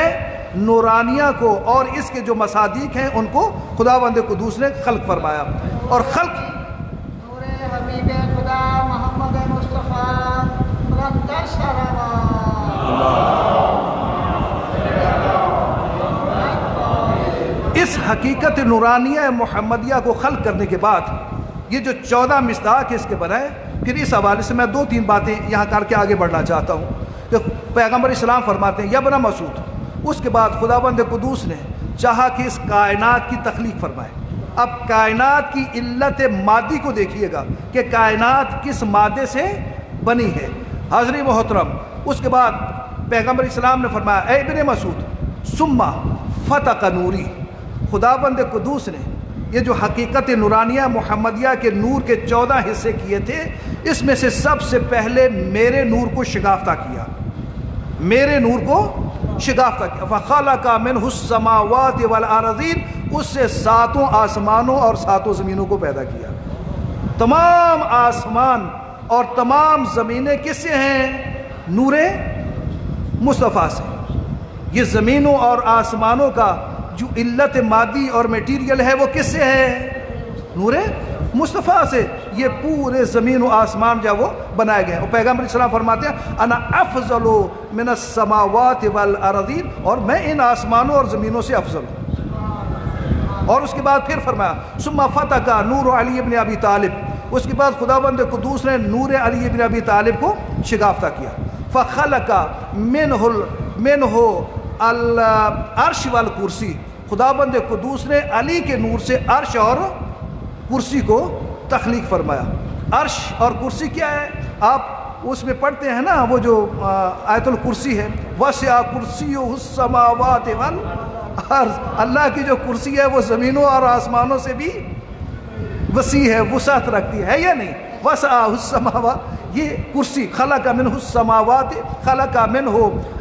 نورانیہ کو اور اس کے جو مصادیق ہیں ان کو خداوند قدوس نے خلق فرمایا۔ اور خلق نور حبیب خدا محمد مصطفیٰ اس حقیقت نورانیہ محمدیہ کو خلق کرنے کے بعد یہ جو 14 مصداق اس کے بنائے، پھر اس حوالے سے میں 2-3 باتیں یہاں کر کے آگے بڑھنا چاہتا ہوں کہ پیغمبر اسلام فرماتے ہیں یا ابن مسعود، اس کے بعد خداوند قدوس نے چاہا کہ اس کائنات کی تخلیق فرمائے۔ اب کائنات کی علت مادی کو دیکھیے گا کہ کائنات کس مادے سے بنی ہے۔ حاضرین محترم، اس کے بعد پیغمبر اسلام نے فرمایا اے ابن مسعود ثم فتق نوری، خداوند قدوس نے یہ جو حقیقت نورانیہ محمدیہ کے نور کے 14 حصے کیے تھے، اس میں سے سب سے پہلے میرے نور کو شگافتہ کیا، میرے نور کو شگافتہ کیا۔ فخلق منہ السماوات والارضین، اس سے 7 آسمانوں اور 7 زمینوں کو پیدا کیا۔ تمام آسمان اور تمام زمینیں کس سے ہیں؟ نور مصطفیٰ سے۔ یہ زمینوں اور آسمانوں کا جو علت مادی اور میٹیریل ہے وہ کس سے ہے؟ نور مصطفیٰ سے۔ یہ پورے زمین و آسمان جو وہ بنائے گئے ہیں، اور پیغمبر اسلام فرماتے ہیں انا افضل من السماوات والارضین، اور میں ان آسمانوں اور زمینوں سے افضل ہوں۔ اور اس کے بعد پھر فرمایا ثم فتق نور علی ابن ابی طالب، اس کے بعد خداوند قدوس نے نور علی ابن ابی طالب کو شگافتہ کیا۔ فخلق منہ العرش والکرسی، خداوند قدوس نے علی کے نور سے عرش اور کرسی کو تخلیق فرمایا۔ عرش اور کرسی کیا ہے؟ آپ اس میں پڑھتے ہیں نا وہ جو آیت الکرسی ہے، وسع کرسیہ السماوات والارض، اللہ کی جو کرسی ہے وہ زمینوں اور آسمانوں سے بھی وسیع ہے، وسعت رکھتی ہے یا نہیں؟ وسع السماوات، یہ کرسی خلق منہ السماوات، خلق منہ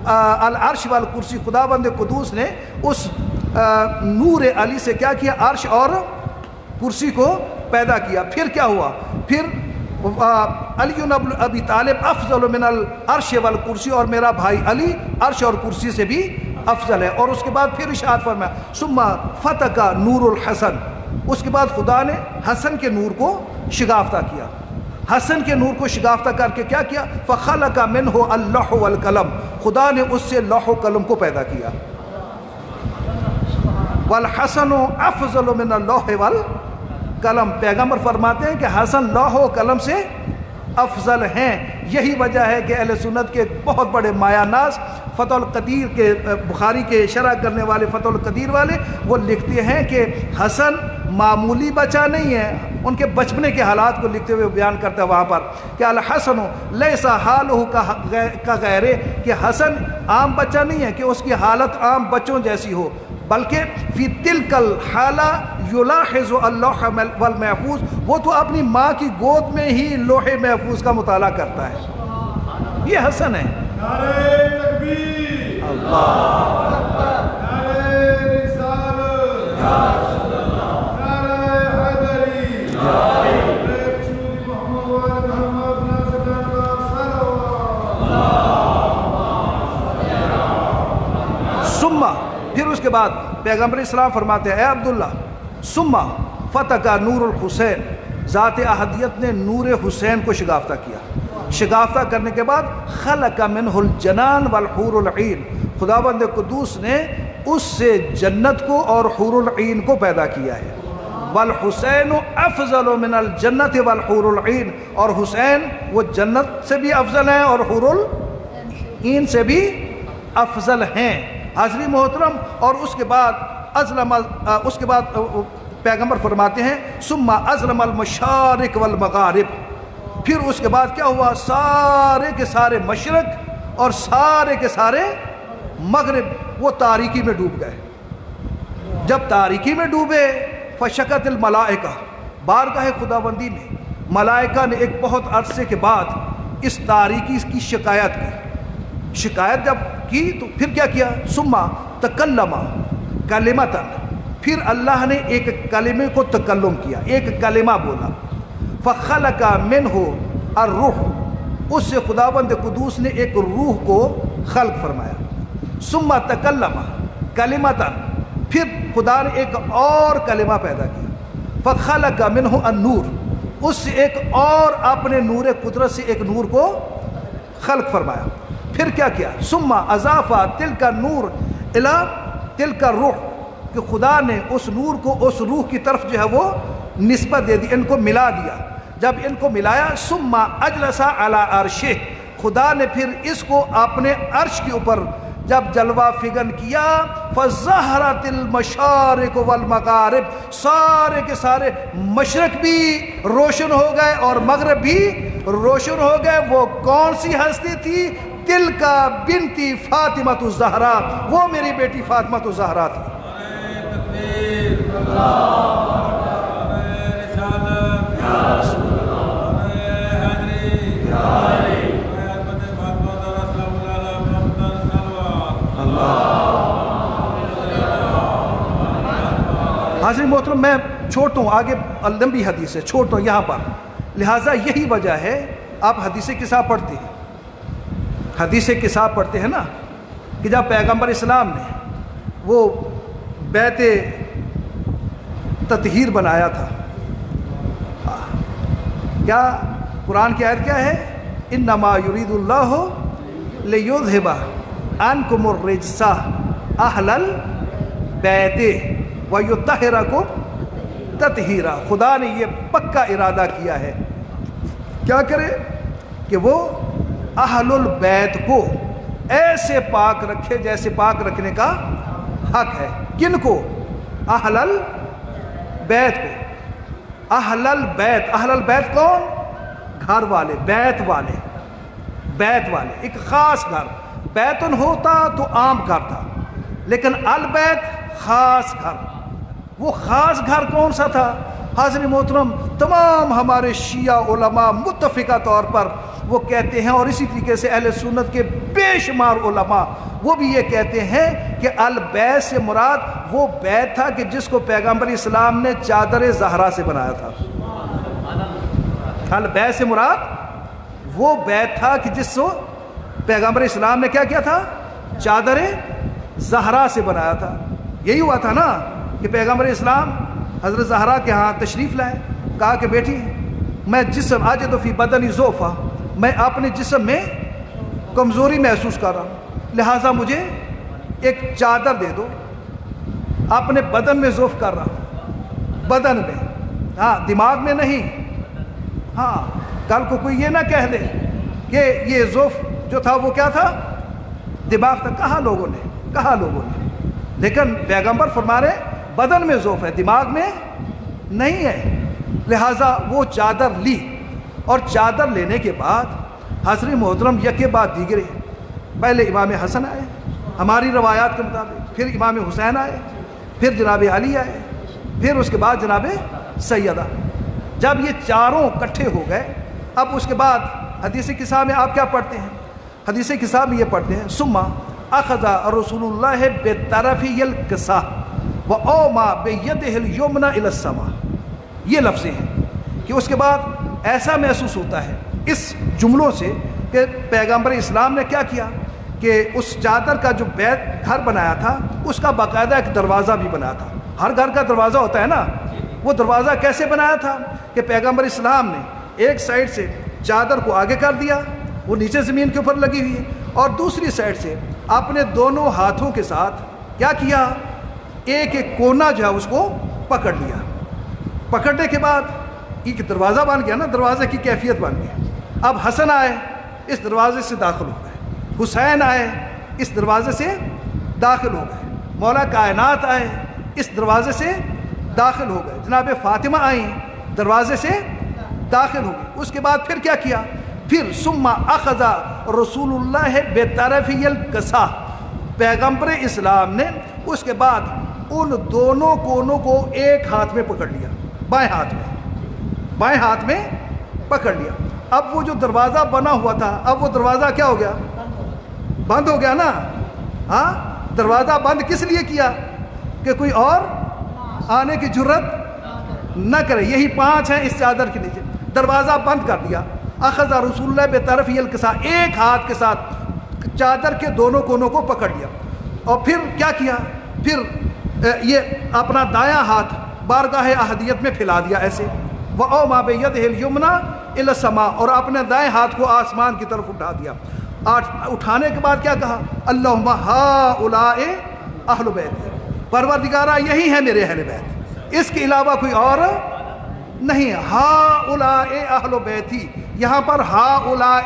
العرش والکرسی، خداوند قدوس نے اس نور علی سے کیا کیا؟ عرش اور کرسی کو پیدا کیا۔ پھر کیا ہوا؟ پھر علی بن ابی طالب افضل من العرش والکرسی، اور میرا بھائی علی عرش اور کرسی سے بھی افضل ہے۔ اور اس کے بعد پھر ارشاد فرمایا ثم فتق نور الحسن، اس کے بعد خدا نے حسن کے نور کو شگافتہ کیا۔ حسن کے نور کو شگافتہ کر کے کیا کیا؟ فخلق منہ اللوح والقلم، خدا نے اس سے لوح و قلم کو پیدا کیا۔ والحسن افضل من اللوح والقلم، پیغمبر فرماتے ہیں کہ حسن لوح و قلم سے افضل ہیں۔ یہی وجہ ہے کہ اہل سنت کے بہت بڑے مایہ ناز فتح القدیر کے، بخاری کے شرح کرنے والے فتح القدیر والے، وہ لکھتے ہیں کہ حسن معمولی بچہ نہیں ہے، ان کے بچپنے کے حالات کو لکھتے ہوئے بیان کرتا ہے وہاں پر کہ الحسن لیس حالہ کا غیرے، کہ حسن عام بچہ نہیں ہے کہ اس کی حالت عام بچوں جیسی ہو، بلکہ فی تلک الحالہ یلاحظ اللوح والمحفوظ، وہ تو اپنی ماں کی گود میں ہی لوح محفوظ کا مطالعہ کرتا ہے۔ یہ حسن ہے۔ نعرہ تکبیر، اللہ نعرہ رسالت، نعرہ حیدری، ثم، پھر اس کے بعد پیغمبر اسلام فرماتے ہیں اے عبداللہ ثم فتق نور الحسین، ذات احدیت نے نور حسین کو شگافتہ کیا۔ شگافتہ کرنے کے بعد خلق منہ الجنان والحور العین، خداوند قدوس نے اس سے جنت کو اور حور العین کو پیدا کیا ہے۔ والحسین افضل من الجنت والحور العین، اور حسین وہ جنت سے بھی افضل ہیں اور حور العین سے بھی افضل ہیں۔ حاضرین محترم، اور اس کے بعد پیغمبر فرماتے ہیں ثم ازلم المشارق والمغارب، پھر اس کے بعد کیا ہوا، سارے کے سارے مشرق اور سارے کے سارے مغرب وہ تاریکی میں ڈوب گئے۔ جب تاریکی میں ڈوبے فشکت الملائکہ، بارگاہ خداوندی میں ملائکہ نے ایک بہت عرصے کے بعد اس تاریکی کی شکایت کی۔ شکایت جب کی تو پھر کیا کیا، ثم تکلم کلمۃ، پھر اللہ نے ایک کلمے کو تکلم کیا، ایک کلمہ بولا، فخلق منہ الروح، اس سے خداوند قدوس نے ایک روح کو خلق فرمایا۔ ثم تکلم کلمۃ، پھر خدا نے ایک اور کلمہ پیدا کیا، فخلق منہ النور، اس سے ایک اور اپنے نور قدرت سے ایک نور کو خلق فرمایا۔ پھر کیا کیا، ثم اضاف تلک النور الی تلک الروح، کہ خدا نے اس نور کو اس روح کی طرف جو ہے وہ نسبت دے دی، ان کو ملا دیا۔ جب ان کو ملایا ثم اجلس علی عرشہ، خدا نے پھر اس کو اپنے عرش کے اوپر جب جلوہ فگن کیا، فظہرت المشارق والمغارب، سارے کے سارے مشرق بھی روشن ہو گئے اور مغرب بھی روشن ہو گئے۔ وہ کون سی ہستی تھی، تلکا بنتی فاطمۃ الزہرا، وہ میری بیٹی فاطمۃ الزہرا تھی۔ حاضرین محترم، میں چھوڑتا ہوں آگے، لمبی حدیث ہے، چھوڑتا ہوں یہاں پر، لہٰذا یہی وجہ ہے آپ حدیث قصہ پڑھتے ہیں، حدیث قصہ پڑھتے ہیں نا، کہ جب پیغمبر اسلام نے وہ بیت تطہیر بنایا تھا، کیا قرآن کی آیت کیا ہے، انما یرید اللہ لیذھب عنکم الرجس اہل البیت ویطہرکم تطہیرا، خدا نے یہ پکا ارادہ کیا ہے، کیا کرے کہ وہ اہل البیت کو ایسے پاک رکھے جیسے پاک رکھنے کا حق ہے۔ کن کو، اہل البیت کو۔ اہل البیت، اہل البیت کون، گھر والے، بیت والے، بیت والے، ایک خاص گھر، بیتن ہوتا تو عام گھر تھا، لیکن البیت خاص گھر۔ وہ خاص گھر کون سا تھا، حاضرین محترم، تمام ہمارے شیعہ علماء متفقہ طور پر وہ کہتے ہیں، اور اسی طریقے سے اہل سنت کے بے شمار علماء وہ بھی یہ کہتے ہیں کہ البیت سے مراد وہ بیت تھا کہ جس کو پیغمبر اسلام نے چادر زہرا سے بنایا تھا۔ البیت سے مراد وہ بیت تھا کہ جس کو پیغمبر اسلام نے کیا کیا تھا، چادر زہرا سے بنایا تھا۔ یہی ہوا تھا نا کہ پیغمبر اسلام حضرت زہرا کے ہاں تشریف لائے، کہا کہ بیٹی میں جسم اجد فی بدنی ضعفا، میں اپنے جسم میں کمزوری محسوس کر رہا ہوں، لہٰذا مجھے ایک چادر دے دو، اپنے بدن میں ضعف کر رہا ہوں، بدن میں، ہاں دماغ میں نہیں۔ ہاں کل کو کوئی یہ نہ کہہ دے کہ یہ ضعف جو تھا وہ کیا تھا، دماغ تک، کہا لوگوں نے، لیکن پیغمبر فرما رہے بدن میں ضعف ہے، دماغ میں نہیں ہے، لہٰذا وہ چادر لی، اور چادر لینے کے بعد حضرت محترم یکے بعد دیگرے، پہلے امام حسن آئے ہماری روایات کے مطابق، پھر امام حسین آئے، پھر جناب علی آئے، پھر اس کے بعد جناب سیدہ۔ جب یہ چاروں کٹھے ہو گئے، اب اس کے بعد حدیث قصہ میں آپ کیا پڑھتے ہیں، حدیث قصہ میں یہ پڑھتے ہیں ثم اخذ رسول اللہ بطرفی القصہ وأوما بیدہ الیمنی الی السماء، یہ لفظیں ہیں کہ اس کے بعد ایسا محسوس ہوتا ہے اس جملوں سے کہ پیغمبر اسلام نے کیا کیا کہ اس چادر کا جو بیت گھر بنایا تھا اس کا باقاعدہ ایک دروازہ بھی بنایا تھا، ہر گھر کا دروازہ ہوتا ہے نا، وہ دروازہ کیسے بنایا تھا کہ پیغمبر اسلام نے ایک سائڈ سے چادر کو آگے کر دیا، وہ نیچے زمین کے اوپر لگی ہوئی ہے، اور دوسری سائڈ سے اپنے دونوں ہاتھوں کے ساتھ کیا کیا، ایک ایک کونا جو ہے اس کو پکڑ لیا، پکڑنے کے بعد ایک دروازہ بن گیا نا، دروازے کی کیفیت بن گئی. اب حسن آئے اس دروازے سے داخل ہو گئے، حسین آئے اس دروازے سے داخل ہو گئے، مولا کائنات آئے اس دروازے سے داخل ہو گئے، جناب فاطمہ آئیں دروازے سے داخل ہو گئے. اس کے بعد پھر کیا کیا؟ پھر ثم اخذ رسول اللہ بطرفی القصا، پیغمبر اسلام نے اس کے بعد ان دونوں کونوں کو ایک ہاتھ میں پکڑ لیا، بائیں ہاتھ میں پکڑ لیا. اب وہ جو دروازہ بنا ہوا تھا، اب وہ دروازہ کیا ہو گیا؟ بند ہو گیا نا. ہاں، دروازہ بند کس لیے کیا؟ کہ کوئی اور آنے کی جرت نہ کرے. یہی 5 ہیں اس چادر کے نیچے. دروازہ بند کر دیا. اخذ رسول اللہ بطرفی القصا، ایک ہاتھ کے ساتھ چادر کے دونوں کونوں کو پکڑ لیا. اور پھر کیا کیا؟ پھر یہ اپنا دایاں ہاتھ بارگاہ احدیت میں پھیلا دیا ایسے، وَأَوْمَا بِيَدِهِ الْيُمْنَى إِلَى السَّمَاءِ، اور اپنے دائیں ہاتھ کو آسمان کی طرف اٹھا دیا. اٹھانے کے بعد کیا کہا؟ اللہم ہؤلاء اہل بیت، پروردگارہ یہی ہے میرے اہل بیت، اس کے علاوہ کوئی اور نہیں. ہؤلاء اہل بیتی، یہاں پر ہؤلاء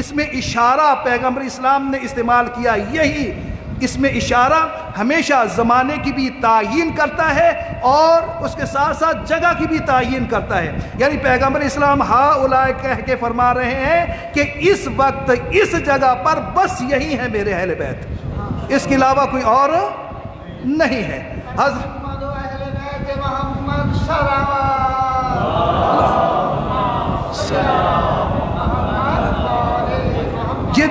اس میں اشارہ پیغمبر اسلام نے استعمال کیا. یہی اس میں اشارہ ہمیشہ زمانے کی بھی تعیین کرتا ہے اور اس کے ساتھ ساتھ جگہ کی بھی تعیین کرتا ہے. یعنی پیغمبر اسلام ہؤلاء کہہ کے فرما رہے ہیں کہ اس وقت اس جگہ پر بس یہی ہے میرے اہل بیت، اس کے علاوہ کوئی اور نہیں ہے. محمد و اہل بیت محمد صلوات. یہ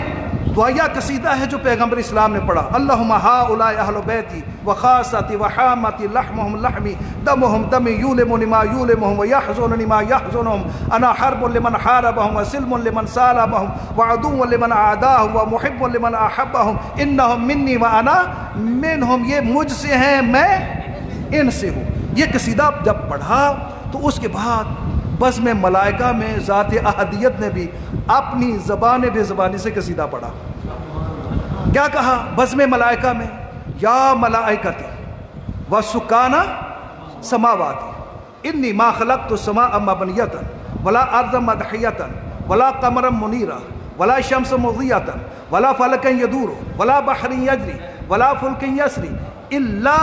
دعائیہ قصیدہ ہے جو پیغمبر اسلام نے پڑھا. اللہم ہؤلاء اہل بیتی وخاصتی وحامتی لحمہم لحمی دمہم دمی یولمنی ما یولمہم ویحزننی ما یحزنہم انا حرب لمن حاربہم وسلم لمن سالمہم وعدو لمن عاداہم ومحب لمن احبہم انہم منی وانا منہم. یہ مجھ سے ہیں، میں ان سے ہوں. یہ قصیدہ جب پڑھا تو اس کے بعد بزم ملائکہ میں ذات احدیت نے بھی اپنی زبان بے زبانی سے قصیدہ پڑھا. کیا کہا بزم ملائکہ میں؟ یا ملائکتی وسکان سماواتی انی ما خلقت السماء مبنیتا ولا ارضا مدحیتا ولا قمرا منیرا ولا شمس مضیتا ولا فلکا یدور ولا بحر یجری ولا فلک یسری الا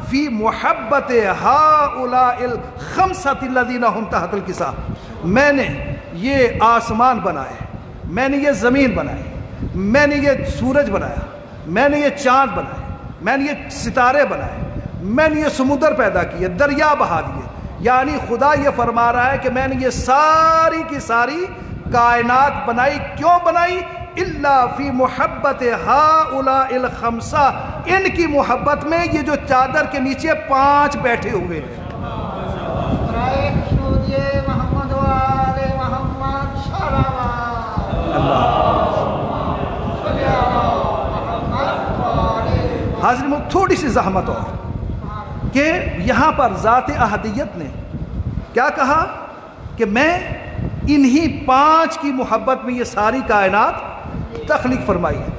فی محبت ہؤلاء الخمسۃ الذین هم تحت الکساء. میں نے یہ آسمان بنائے، میں نے یہ زمین بنائی، میں نے یہ سورج بنایا، میں نے یہ چاند بنائے، میں نے یہ ستارے بنائے، میں نے یہ سمندر پیدا کیے، دریا بہا دیے. یعنی خدا یہ فرما رہا ہے کہ میں نے یہ ساری کی ساری کائنات بنائی. کیوں بنائی؟ الا فی محبت ہؤلاء الخمسہ، ان کی محبت میں یہ جو چادر کے نیچے 5 بیٹھے ہوئے ہیں. برائے خشنود محمد و آل محمد صلوات. حاضرین تھوڑی سی زحمت اور کہ یہاں پر ذات احدیت نے کیا کہا کہ میں انہی 5 کی محبت میں یہ ساری کائنات تخلیق فرمائی ہے.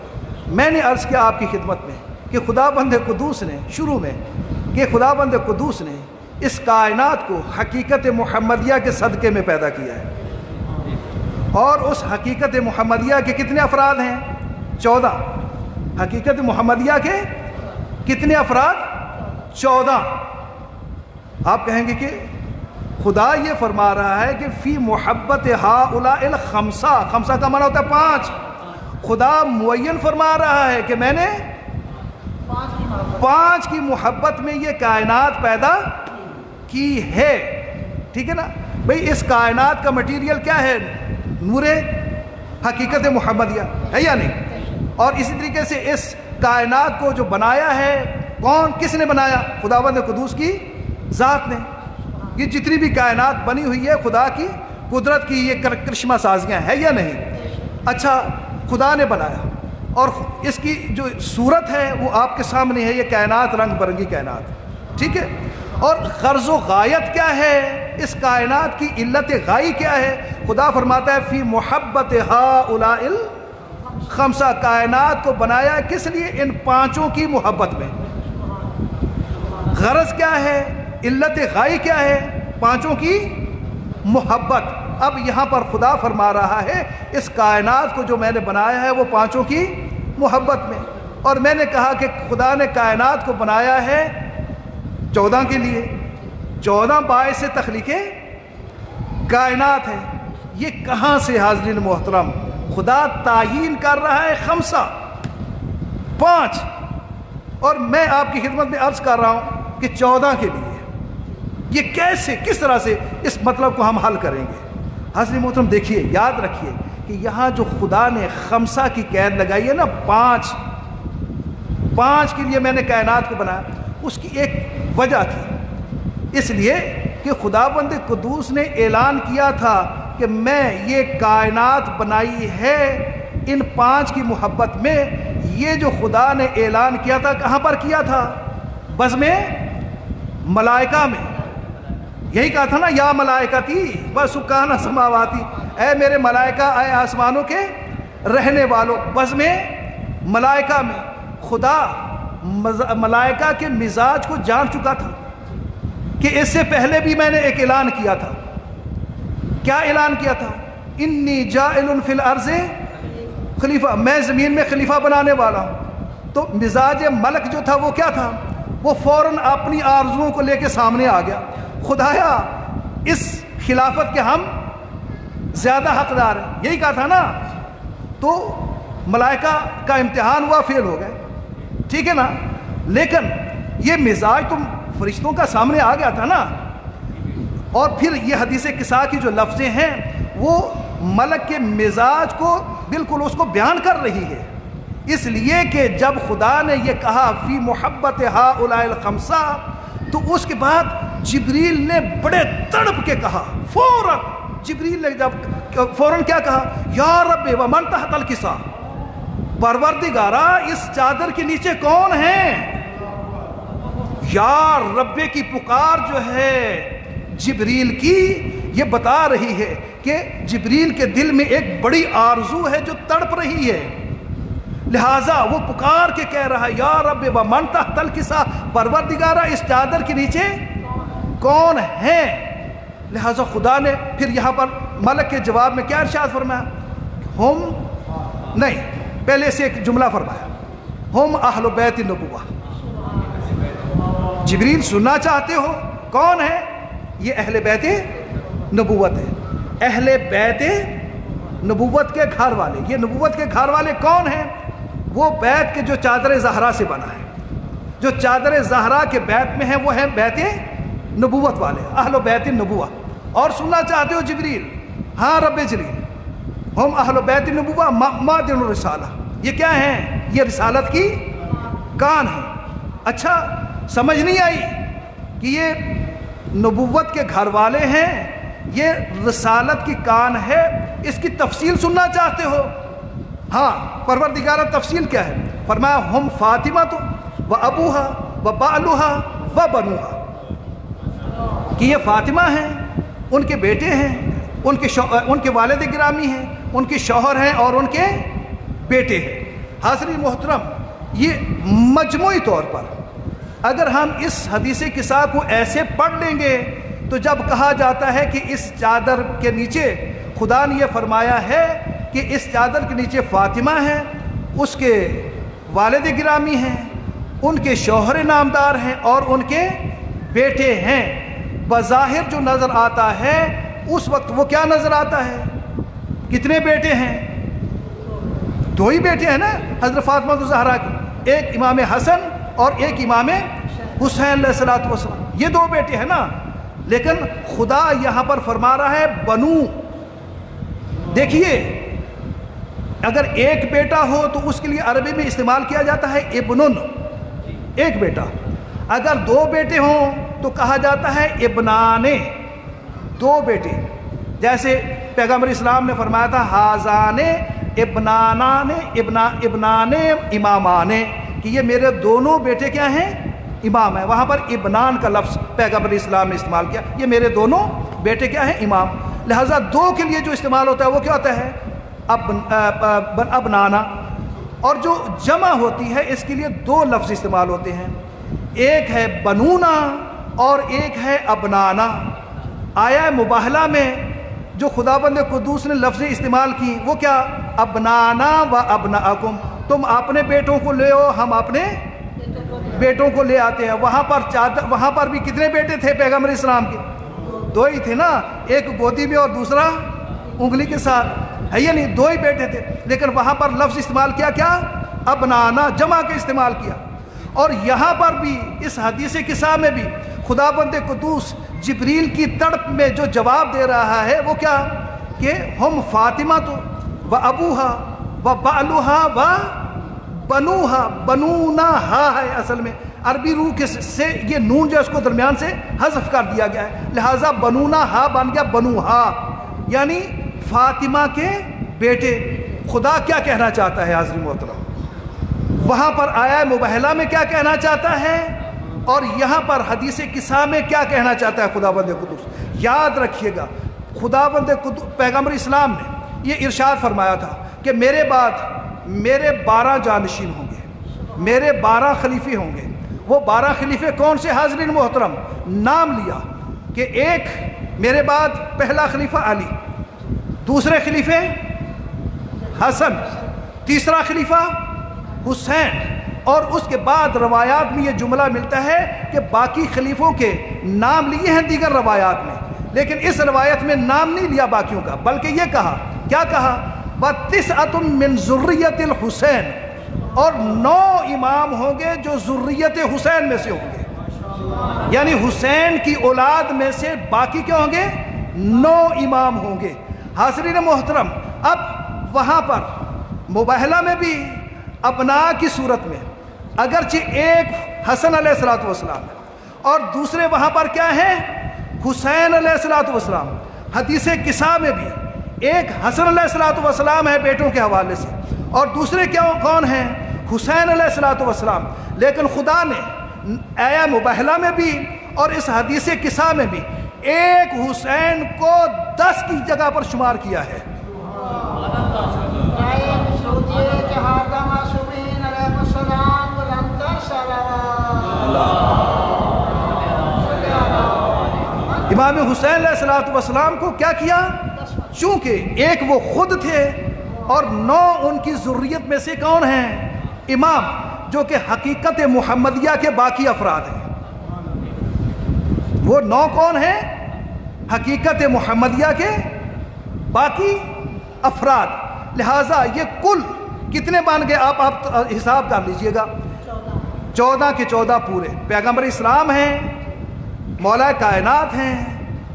میں نے عرض کیا آپ کی خدمت میں کہ خدا بند قدوس نے شروع میں کہ خدا بند قدوس نے اس کائنات کو حقیقت محمدیہ کے صدقے میں پیدا کیا ہے. اور اس حقیقت محمدیہ کے کتنے افراد ہیں؟ 14. حقیقت محمدیہ کے کتنے افراد؟ 14. آپ کہیں گے کہ خدا یہ فرما رہا ہے کہ فی محبت ہؤلاء الخمسہ، خمسہ کا معنی ہوتا ہے 5. خدا معین فرما رہا ہے کہ میں نے 5 کی محبت میں یہ کائنات پیدا کی ہے. ٹھیک ہے نا بھئی؟ اس کائنات کا مٹیریل کیا ہے؟ نور حقیقت محمدیہ ہے یا نہیں؟ اور اسی طریقے سے اس کائنات کو جو بنایا ہے کون، کس نے بنایا؟ خداوند قدوس کی ذات نے. یہ جتنی بھی کائنات بنی ہوئی ہے خدا کی قدرت کی یہ کرشمہ سازیاں ہے یا نہیں؟ اچھا خدا نے بنایا اور اس کی جو صورت ہے وہ آپ کے سامنے ہے، یہ کائنات رنگ برنگی کائنات. ٹھیک ہے. اور غرض و غایت کیا ہے اس کائنات کی؟ علت غائی کیا ہے؟ خدا فرماتا ہے فی محبت ہؤلاء الخمسہ، کائنات کو بنایا کس لیے؟ ان 5 کی محبت میں. غرض کیا ہے؟ علت غائی کیا ہے؟ پانچوں کی محبت. اب یہاں پر خدا فرما رہا ہے اس کائنات کو جو میں نے بنایا ہے وہ پانچوں کی محبت میں. اور میں نے کہا کہ خدا نے کائنات کو بنایا ہے 14 کے لیے. 14 باعث تخلیق کائنات ہے. یہ کہاں سے حاضرین محترم خدا تعیین کر رہا ہے 5. اور میں آپ کی خدمت میں عرض کر رہا ہوں کہ 14 کے لیے. یہ کیسے کس طرح سے اس مطلب کو ہم حل کریں گے؟ حاضرین محترم دیکھیے، یاد رکھیے کہ یہاں جو خدا نے 5 کی قید لگائی ہے نا، 5 کے لیے میں نے کائنات کو بنایا، اس کی ایک وجہ تھی. اس لیے کہ خداوند قدوس نے اعلان کیا تھا کہ میں یہ کائنات بنائی ہے ان 5 کی محبت میں. یہ جو خدا نے اعلان کیا تھا کہاں پر کیا تھا؟ بس میں ملائکہ میں. یہی کہا تھا نا، یا ملائکتی وسکان السماواتی، اے میرے ملائکہ، اے آسمانوں کے رہنے والوں. بس میں ملائکہ میں. خدا ملائکہ کے مزاج کو جان چکا تھا کہ اس سے پہلے بھی میں نے ایک اعلان کیا تھا. کیا اعلان کیا تھا؟ انی جاعل فی الارض خلیفہ، میں زمین میں خلیفہ بنانے والا ہوں. تو مزاج ملک جو تھا وہ کیا تھا؟ وہ فوراً اپنی آرزوؤں کو لے کے سامنے آ گیا. خدایا اس خلافت کے ہم زیادہ حقدار ہیں. یہی کہا تھا نا. تو ملائکہ کا امتحان ہوا، فیل ہو گئے، ٹھیک ہے نا. لیکن یہ مزاج تو فرشتوں کا سامنے آ گیا تھا نا. اور پھر یہ حدیث قصہ کی جو لفظیں ہیں وہ ملک کے مزاج کو بالکل اس کو بیان کر رہی ہے. اس لیے کہ جب خدا نے یہ کہا فی محبت ہؤلاء الخمسہ، تو اس کے بعد جبریل نے بڑے تڑپ کے کہا، فوراً جبریل نے جب فوراً کیا کہا؟ یا رب ومن تحت الکسا، پروردگارا اس چادر کے نیچے کون ہیں؟ یا رب کی پکار جو ہے جبریل کی یہ بتا رہی ہے کہ جبریل کے دل میں ایک بڑی آرزو ہے جو تڑپ رہی ہے. لہٰذا وہ پکار کے کہہ رہا ہے یا رب ومن تحت الکسا، پروردگارا اس چادر کے نیچے کون ہیں؟ لہٰذا خدا نے پھر یہاں پر ملک کے جواب میں کیا ارشاد فرمایا؟ ہم نہیں، پہلے سے ایک جملہ فرمایا، ہم اہل بیت النبوہ. جبریل سننا چاہتے ہو کون ہے؟ یہ اہل بیت نبوت ہے. اہل بیت نبوت کے گھر والے. یہ نبوت کے گھر والے کون ہیں؟ وہ بیت کے جو چادر زہرا سے بنا ہے، جو چادر زہرا کے بیت میں ہیں وہ ہیں بیت نبوت والے، اہل بیت النبوہ. اور سننا چاہتے ہو جبریل؟ ہاں رب جلیل، ہم اہل بیت النبوہ معدن الرسالہ. یہ کیا ہیں؟ یہ رسالت کی کان ہے. اچھا سمجھ نہیں آئی کہ یہ نبوت کے گھر والے ہیں، یہ رسالت کی کان ہے. اس کی تفصیل سننا چاہتے ہو؟ ہاں پروردگارہ تفصیل کیا ہے؟ فرمایا ہم فاطمہ تو و ابوہا و بالوہا و بنوہا، کہ یہ فاطمہ ہیں، ان کے بیٹے ہیں، ان کے والد گرامی ہیں، ان کے شوہر ہیں اور ان کے بیٹے ہیں. حاضرین محترم، یہ مجموعی طور پر اگر ہم اس حدیث قصہ کو ایسے پڑھ لیں گے تو جب کہا جاتا ہے کہ اس چادر کے نیچے خدا نے یہ فرمایا ہے کہ اس چادر کے نیچے فاطمہ ہے، اس کے والد گرامی ہیں، ان کے شوہر نامدار ہیں اور ان کے بیٹے ہیں. بظاہر جو نظر آتا ہے اس وقت وہ کیا نظر آتا ہے؟ کتنے بیٹے ہیں؟ 2 ہی بیٹے ہیں نا حضرت فاطمہ الزہرا کے، ایک امام حسن اور ایک امام حسین علیہ الصلوۃ والسلام. یہ 2 بیٹے ہیں نا. لیکن خدا یہاں پر فرما رہا ہے بنو. دیکھیے اگر ایک بیٹا ہو تو اس کے لیے عربی میں استعمال کیا جاتا ہے ابنن، ایک بیٹا. اگر 2 بیٹے ہوں تو کہا جاتا ہے ابنانے، 2 بیٹے. جیسے پیغمبر اسلام نے فرمایا تھا ہازانے ابنانانے ابنانے امامانے، کہ یہ میرے دونوں بیٹے کیا ہیں؟ امام ہیں. وہاں پر ابنان کا لفظ پیغمبر اسلام نے استعمال کیا، یہ میرے دونوں بیٹے کیا ہیں؟ امام. لہٰذا 2 کے لیے جو استعمال ہوتا ہے وہ کیا ہوتا ہے؟ ابنانا. اور جو جمع ہوتی ہے اس کے لیے 2 لفظ استعمال ہوتے ہیں، ایک ہے بنونا اور ایک ہے ابنانا. آیا مباہلہ میں جو خداوند قدوس نے لفظیں استعمال کی وہ کیا؟ ابنانا و ابناکم، تم اپنے بیٹوں کو لے آؤ، ہم اپنے بیٹوں کو لے آتے ہیں۔ وہاں پر بھی کتنے بیٹے تھے پیغمبر اسلام کے؟ 2 ہی تھے نا، ایک گودی میں اور دوسرا انگلی کے ساتھ، ہے یا نہیں؟ 2 ہی بیٹے تھے، لیکن وہاں پر لفظ استعمال کیا ابنانا، جمع کے استعمال کیا۔ اور یہاں پر بھی اس حدیث قصہ میں بھی خداوند قدوس جبریل کی تڑپ میں جو جواب دے رہا ہے وہ کیا؟ کہ ہم فاطمہ تو و ابوہا و بالوہا و بنوہا، بنونا ہا ہے اصل میں، عربی روح سے یہ نون جو اس کو درمیان سے حذف کر دیا گیا ہے، لہٰذا بنونا ہا بن گیا بنوہا، یعنی فاطمہ کے بیٹے۔ خدا کیا کہنا چاہتا ہے حاضرین محترم؟ وہاں پر آیا مباہلہ میں کیا کہنا چاہتا ہے اور یہاں پر حدیث قصہ میں کیا کہنا چاہتا ہے خداوند قدوس؟ یاد رکھیے گا، خداوند قدوس پیغمبر اسلام نے یہ ارشاد فرمایا تھا کہ میرے بعد میرے 12 جانشین ہوں گے، میرے 12 خلیفے ہوں گے۔ وہ 12 خلیفے کون سے حاضرین محترم؟ نام لیا کہ ایک میرے بعد پہلا خلیفہ علی، دوسرے خلیفے حسن، تیسرا خلیفہ حسین، اور اس کے بعد روایات میں یہ جملہ ملتا ہے کہ باقی خلیفوں کے نام لیے ہیں دیگر روایات میں، لیکن اس روایت میں نام نہیں لیا باقیوں کا، بلکہ یہ کہا، کیا کہا؟ وَتِسْعَةٌ مِّن ذُرِّيَّةِ الْحُسَيْن، اور 9 امام ہوں گے جو ذریت حسین میں سے ہوں گے، یعنی حسین کی اولاد میں سے باقی کیا ہوں گے؟ 9 امام ہوں گے۔ حاضرین محترم، اب وہاں پر مباہلہ میں بھی ابنا کی صورت میں اگرچہ ایک حسن علیہ السلام ہے اور دوسرے وہاں پر کیا ہیں؟ حسین علیہ السلام۔ حدیث قصہ میں بھی ایک حسن علیہ السلام ہے بیٹوں کے حوالے سے، اور دوسرے کون ہیں؟ حسین علیہ السلام۔ لیکن خدا نے آیا مباہلہ میں بھی اور اس حدیث قصہ میں بھی ایک حسین کو 10 کی جگہ پر شمار کیا ہے۔ امام حسین علیہ السلام کو کیا کیا؟ چونکہ ایک وہ خود تھے اور 9 ان کی ذریت میں سے کون ہیں؟ امام، جو کہ حقیقت محمدیہ کے باقی افراد ہیں۔ وہ 9 کون ہیں؟ حقیقت محمدیہ کے باقی افراد۔ لہٰذا یہ کل کتنے بن گئے؟ آپ حساب کر لیجئے گا، 14 کے 14 پورے پیغمبر اسلام ہیں، مولا کائنات ہیں،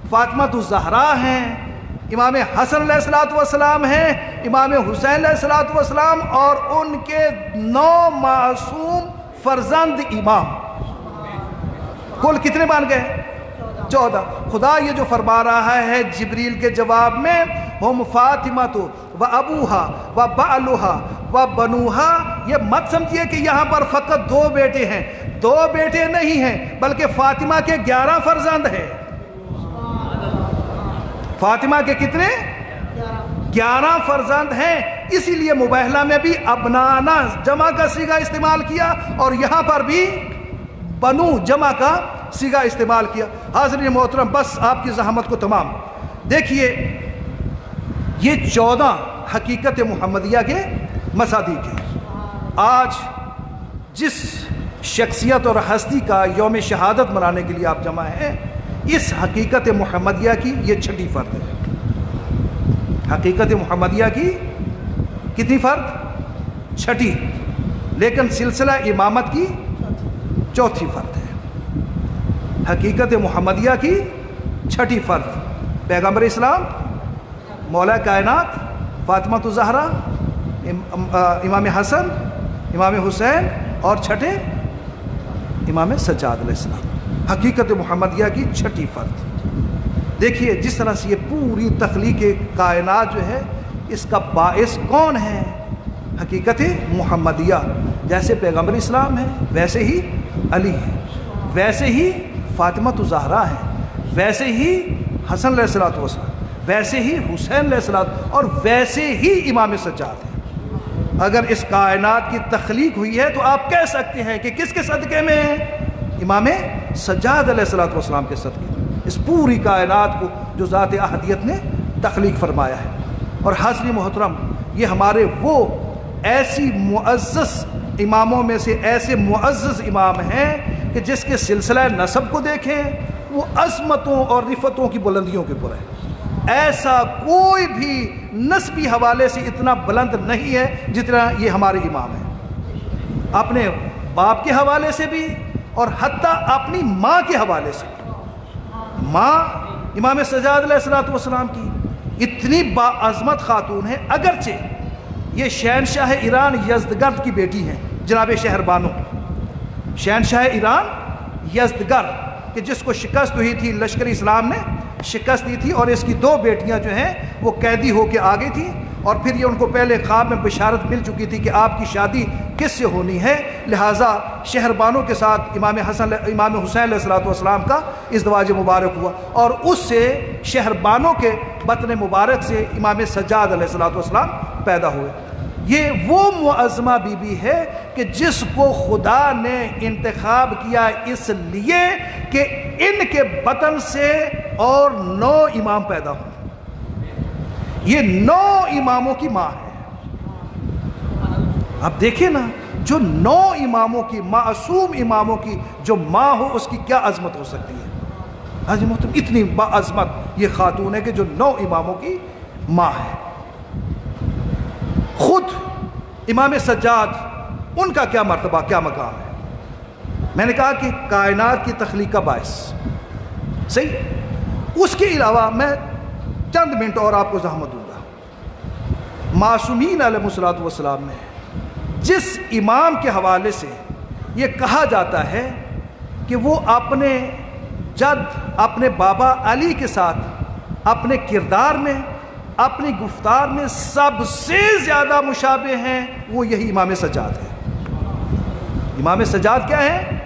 فاطمہ الزہرا ہیں، امام حسن علیہ السلام ہیں، امام حسین علیہ السلام، اور ان کے 9 معصوم فرزند امام، کل کتنے بن گئے؟ 14۔ خدا یہ جو فرما رہا ہے جبریل کے جواب میں، ہم فاطمہ و ابوہا و بالوہا و بنوہا، یہ مت سمجھیے کہ یہاں پر فقط 2 بیٹے ہیں، 2 بیٹے نہیں ہیں بلکہ فاطمہ کے 11 فرزند ہیں۔ فاطمہ کے کتنے؟ 11 فرزند ہیں، اسی لیے مباہلہ میں بھی ابنانا جمع کا صیغہ استعمال کیا اور یہاں پر بھی بنو جمع کا صیغہ استعمال کیا۔ حاضرین محترم، بس آپ کی زحمت کو تمام۔ دیکھیے یہ 14 حقیقت محمدیہ کے مصادیق ہیں۔ آج جس شخصیت اور ہستی کا یوم شہادت منانے کے لیے آپ جمع ہیں، اس حقیقت محمدیہ کی یہ 6ٹھی فرد ہے۔ حقیقت محمدیہ کی کتنی فرد؟ 6ٹھی، لیکن سلسلہ امامت کی 4تھی فرد ہے۔ حقیقت محمدیہ کی 6ٹھی فرد پیغمبر اسلام، مولا کائنات، فاطمہ الزہرا، امام حسن، امام حسین، اور 6ٹھے امام سجاد علیہ السلام۔ حقیقت محمدیہ کی 6ٹھی فرد۔ دیکھیے جس طرح سے یہ پوری تخلیق کائنات جو ہے اس کا باعث کون ہے؟ حقیقت محمدیہ۔ جیسے پیغمبر اسلام ہے ویسے ہی علی ہے، ویسے ہی فاطمہ الزہرا ہے، ویسے ہی حسن علیہ السلام، ویسے ہی حسین علیہ السلام، اور ویسے ہی امام سجاد ہے۔ اگر اس کائنات کی تخلیق ہوئی ہے تو آپ کہہ سکتے ہیں کہ کس کے صدقے میں ہے؟ امام سجاد علیہ السلام کے صدقے میں۔ اس پوری کائنات کو جو ذات احدیت نے تخلیق فرمایا ہے۔ اور حاضرین محترم، یہ ہمارے وہ ایسی معزز اماموں میں سے ایسے معزز امام ہیں کہ جس کے سلسلہ نسب کو دیکھیں وہ عظمتوں اور رفتوں کی بلندیوں کے پر ہے۔ ایسا کوئی بھی نسبی حوالے سے اتنا بلند نہیں ہے جتنا یہ ہمارے امام ہیں، اپنے باپ کے حوالے سے بھی اور حتیٰ اپنی ماں کے حوالے سے بھی۔ ماں امام سجاد علیہ السلام کی اتنی باعظمت خاتون ہے، اگرچہ یہ شہنشاہ ایران یزدگرد کی بیٹی ہیں، جناب شہربانو شہنشاہ ایران یزدگرد، کہ جس کو شکست ہوئی تھی لشکر اسلام نے شکست دی تھی، اور اس کی 2 بیٹیاں جو ہیں وہ قیدی ہو کے آ گئی تھیں، اور پھر یہ ان کو پہلے خواب میں بشارت مل چکی تھی کہ آپ کی شادی کس سے ہونی ہے، لہٰذا شہربانو کے ساتھ امام حسین علیہ السلام کا ازدواج مبارک ہوا، اور اس سے شہربانو کے بطن مبارک سے امام سجاد علیہ السلام پیدا ہوئے۔ یہ وہ معظمہ بی بی ہے کہ جس کو خدا نے انتخاب کیا اس لیے کہ ان کے بطن سے اور 9 امام پیدا ہوں۔ یہ 9 اماموں کی ماں ہے۔ اب دیکھیں نا، جو 9 اماموں کی، معصوم اماموں کی جو ماں ہو، اس کی کیا عظمت ہو سکتی ہے۔ حاجی محترم، اتنی باعظمت یہ خاتون ہے کہ جو 9 اماموں کی ماں ہے۔ خود امام سجاد، ان کا کیا مرتبہ، کیا مقام ہے؟ میں نے کہا کہ کائنات کی تخلیق کا باعث، صحیح۔ اس کے علاوہ میں چند منٹ اور آپ کو زحمت دوں گا۔ معصومین علیہ السلام میں جس امام کے حوالے سے یہ کہا جاتا ہے کہ وہ اپنے جد، اپنے بابا علی کے ساتھ اپنے کردار میں، اپنی گفتار میں سب سے زیادہ مشابہ ہیں، وہ یہی امام سجاد ہے۔ امام سجاد کیا ہے؟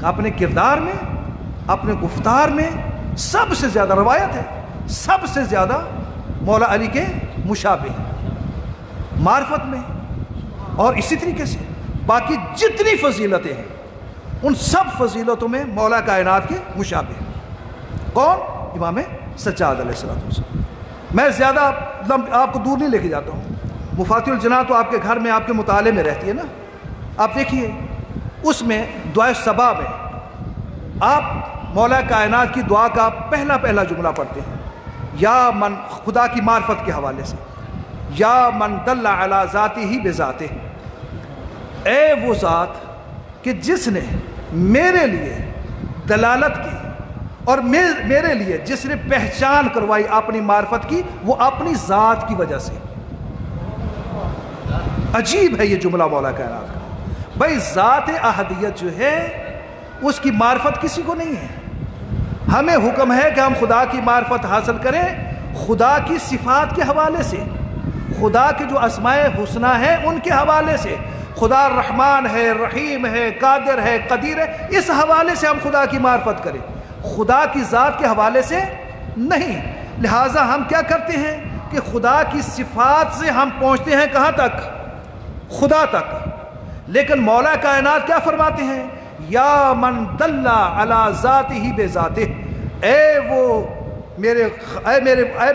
اپنے کردار میں، اپنے گفتار میں سب سے زیادہ، روایت ہے، سب سے زیادہ مولا علی کے مشابہ ہیں معرفت میں، اور اسی طریقے سے باقی جتنی فضیلتیں ہیں ان سب فضیلتوں میں مولا کائنات کے مشابہ ہیں۔ کون؟ امام سجاد علیہ السلام۔ میں زیادہ آپ کو دور نہیں لے کے جاتا ہوں، مفاتیح الجنان تو آپ کے گھر میں، آپ کے مطالعے میں رہتی ہے نا۔ آپ دیکھیے اس میں دعائے صبا میں آپ مولا کائنات کی دعا کا پہلا جملہ پڑھتے ہیں، یا من، خدا کی معرفت کے حوالے سے، یا من دل علی ذاتہ بذاتہ، اے وہ ذات کہ جس نے میرے لیے دلالت کی اور میرے لیے جس نے پہچان کروائی اپنی معرفت کی، وہ اپنی ذات کی وجہ سے۔ عجیب ہے یہ جملہ مولا کائنات کا۔ بھائی ذات احدیت جو ہے اس کی معرفت کسی کو نہیں ہے۔ ہمیں حکم ہے کہ ہم خدا کی معرفت حاصل کریں خدا کی صفات کے حوالے سے، خدا کے جو اسماء حسنہ ہیں ان کے حوالے سے۔ خدا رحمان ہے، رحیم ہے، قادر ہے، قدیر ہے، اس حوالے سے ہم خدا کی معرفت کریں، خدا کی ذات کے حوالے سے نہیں۔ لہٰذا ہم کیا کرتے ہیں کہ خدا کی صفات سے ہم پہنچتے ہیں کہاں تک؟ خدا تک۔ لیکن مولا کائنات کیا فرماتے ہیں؟ یا من دل علی ذاتہ بذاتہ، اے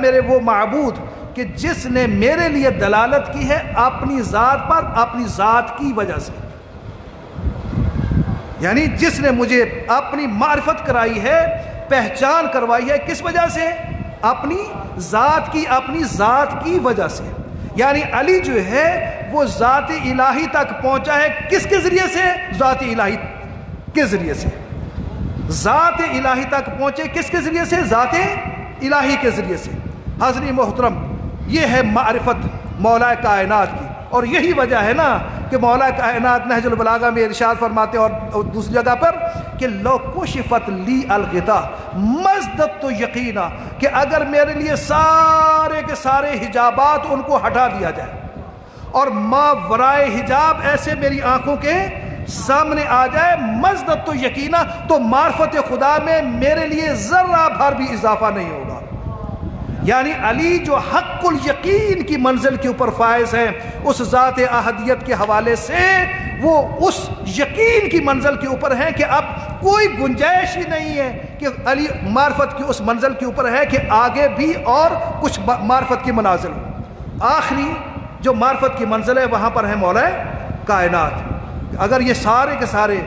میرے وہ معبود کہ جس نے میرے لیے دلالت کی ہے اپنی ذات پر، اپنی ذات کی وجہ سے، یعنی جس نے مجھے اپنی معرفت کرائی ہے، پہچان کروائی ہے، کس وجہ سے؟ اپنی ذات کی وجہ سے۔ یعنی علی جو ہے وہ ذات الہی تک پہنچا ہے، کس کے ذریعے سے؟ ذات الہی کے ذریعے سے۔ ذات الہی تک پہنچے کس کے ذریعے سے؟ ذات الہی کے ذریعے سے۔ حاضرین محترم، یہ ہے معرفت مولا کائنات کی، اور یہی وجہ ہے نا کہ مولا کائنات نہج البلاغہ میں ارشاد فرماتے ہیں اور دوسری جگہ پر کہ لو کشفت لی الغطا مزددت یقینا، کہ اگر میرے لیے سارے کے سارے حجابات ان کو ہٹا دیا جائے اور ما ورائے حجاب ایسے میری آنکھوں کے سامنے آ جائے، مزددت یقینا، تو معرفت خدا میں میرے لیے ذرہ بھر بھی اضافہ نہیں ہوگا۔ یعنی علی جو حق الیقین کی منزل کے اوپر فائز ہے، اس ذات احدیت کے حوالے سے وہ اس یقین کی منزل کے اوپر ہیں کہ اب کوئی گنجائش ہی نہیں ہے کہ علی معرفت کی اس منزل کے اوپر ہے کہ آگے بھی اور کچھ معرفت کی منازل ہو۔ آخری جو معرفت کی منزل ہے وہاں پر ہے مولا کائنات۔ اگر یہ سارے کے سارے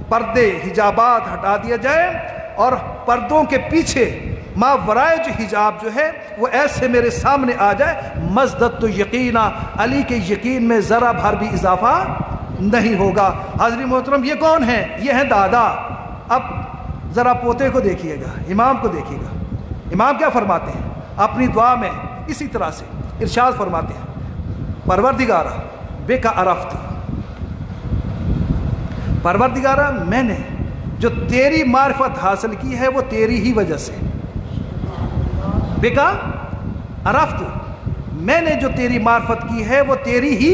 پردے حجابات ہٹا دیا جائے اور پردوں کے پیچھے ما ورائے جو حجاب جو ہے وہ ایسے میرے سامنے آ جائے، مزدت تو یقینا، علی کے یقین میں ذرا بھر بھی اضافہ نہیں ہوگا۔ حاضرین محترم، یہ کون ہیں؟ یہ ہیں دادا۔ اب ذرا پوتے کو دیکھیے گا، امام کو دیکھیے گا، امام کیا فرماتے ہیں اپنی دعا میں؟ اسی طرح سے ارشاد فرماتے ہیں، پروردگارا بے کا عرفت، پروردگارا میں نے جو تیری معرفت حاصل کی ہے وہ تیری ہی وجہ سے، بے کا عرفت، میں نے جو تیری معرفت کی ہے وہ تیری ہی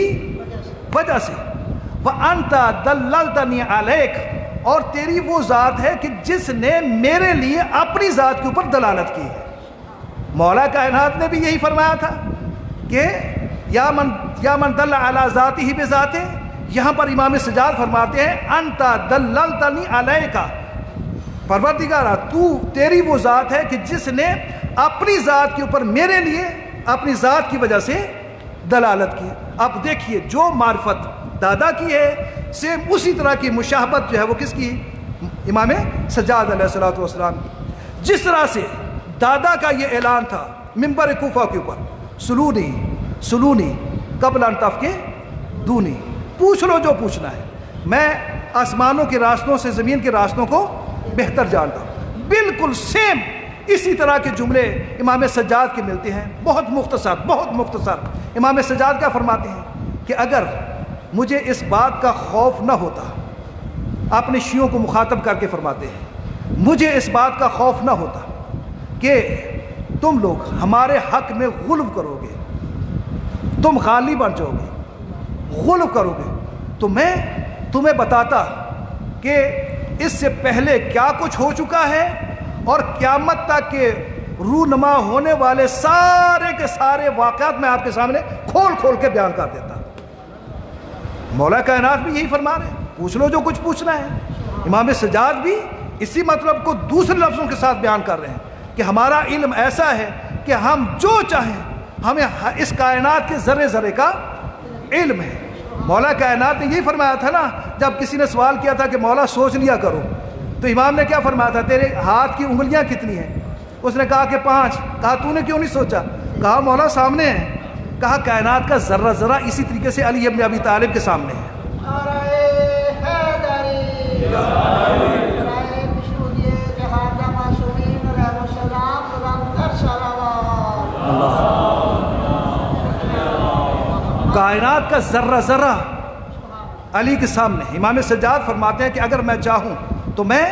وجہ سے، وَأَنْتَ دَلَّلْتَنِي عَلَيْكَ، اور تیری وہ ذات ہے کہ جس نے میرے لیے اپنی ذات کے اوپر دلالت کی ہے۔ مولا کائنات نے بھی یہی فرمایا تھا کہ یا من دل علی ذاتہ بذاتہ، یہاں پر امام سجاد فرماتے ہیں انت دللتنی علیک، پروردگارا تیری وہ ذات ہے کہ جس نے اپنی ذات کے اوپر میرے لیے اپنی ذات کی وجہ سے دلالت کی۔ اب دیکھیے جو معرفت دادا کی ہے سیم اسی طرح کی مشاہبت جو ہے وہ کس کی؟ امام سجاد علیہ السلام کی۔ جس طرح سے دادا کا یہ اعلان تھا منبر کوفہ کے اوپر، سلونی قبل ان تفقدونی، پوچھ لو جو پوچھنا ہے، میں آسمانوں کے راستوں سے زمین کے راستوں کو بہتر جانتا ہوں۔ بالکل سیم اسی طرح کے جملے امام سجاد کے ملتے ہیں، بہت مختصر۔ امام سجاد کیا فرماتے ہیں کہ اگر مجھے اس بات کا خوف نہ ہوتا، اپنے شیعوں کو مخاطب کر کے فرماتے ہیں، مجھے اس بات کا خوف نہ ہوتا کہ تم لوگ ہمارے حق میں غلو کرو گے، تم غالب بن جاؤ گے، غلو کرو گے، تو میں تمہیں بتاتا کہ اس سے پہلے کیا کچھ ہو چکا ہے اور قیامت تک کے رونما ہونے والے سارے کے سارے واقعات میں آپ کے سامنے کھول کے بیان کر دیتا۔ مولا کائنات بھی یہی فرما رہے ہیں، پوچھ لو جو کچھ پوچھنا ہے۔ امام سجاد بھی اسی مطلب کو دوسرے لفظوں کے ساتھ بیان کر رہے ہیں کہ ہمارا علم ایسا ہے کہ ہم جو چاہیں، ہمیں اس کائنات کے ذرے ذرے کا علم ہے۔ مولا کائنات نے یہی فرمایا تھا نا، جب کسی نے سوال کیا تھا کہ مولا سوچ لیا کرو، تو امام نے کیا فرمایا تھا؟ تیرے ہاتھ کی انگلیاں کتنی ہیں؟ اس نے کہا کہ 5۔ کہا تو نے کیوں نہیں سوچا؟ کہا مولا سامنے ہے۔ کہا کائنات کا ذرہ ذرہ اسی طریقے سے علی ابن ابی طالب کے سامنے ہے۔ کائنات کا ذرہ ذرہ علی کے سامنے۔ امام سجاد فرماتے ہیں کہ اگر میں چاہوں تو میں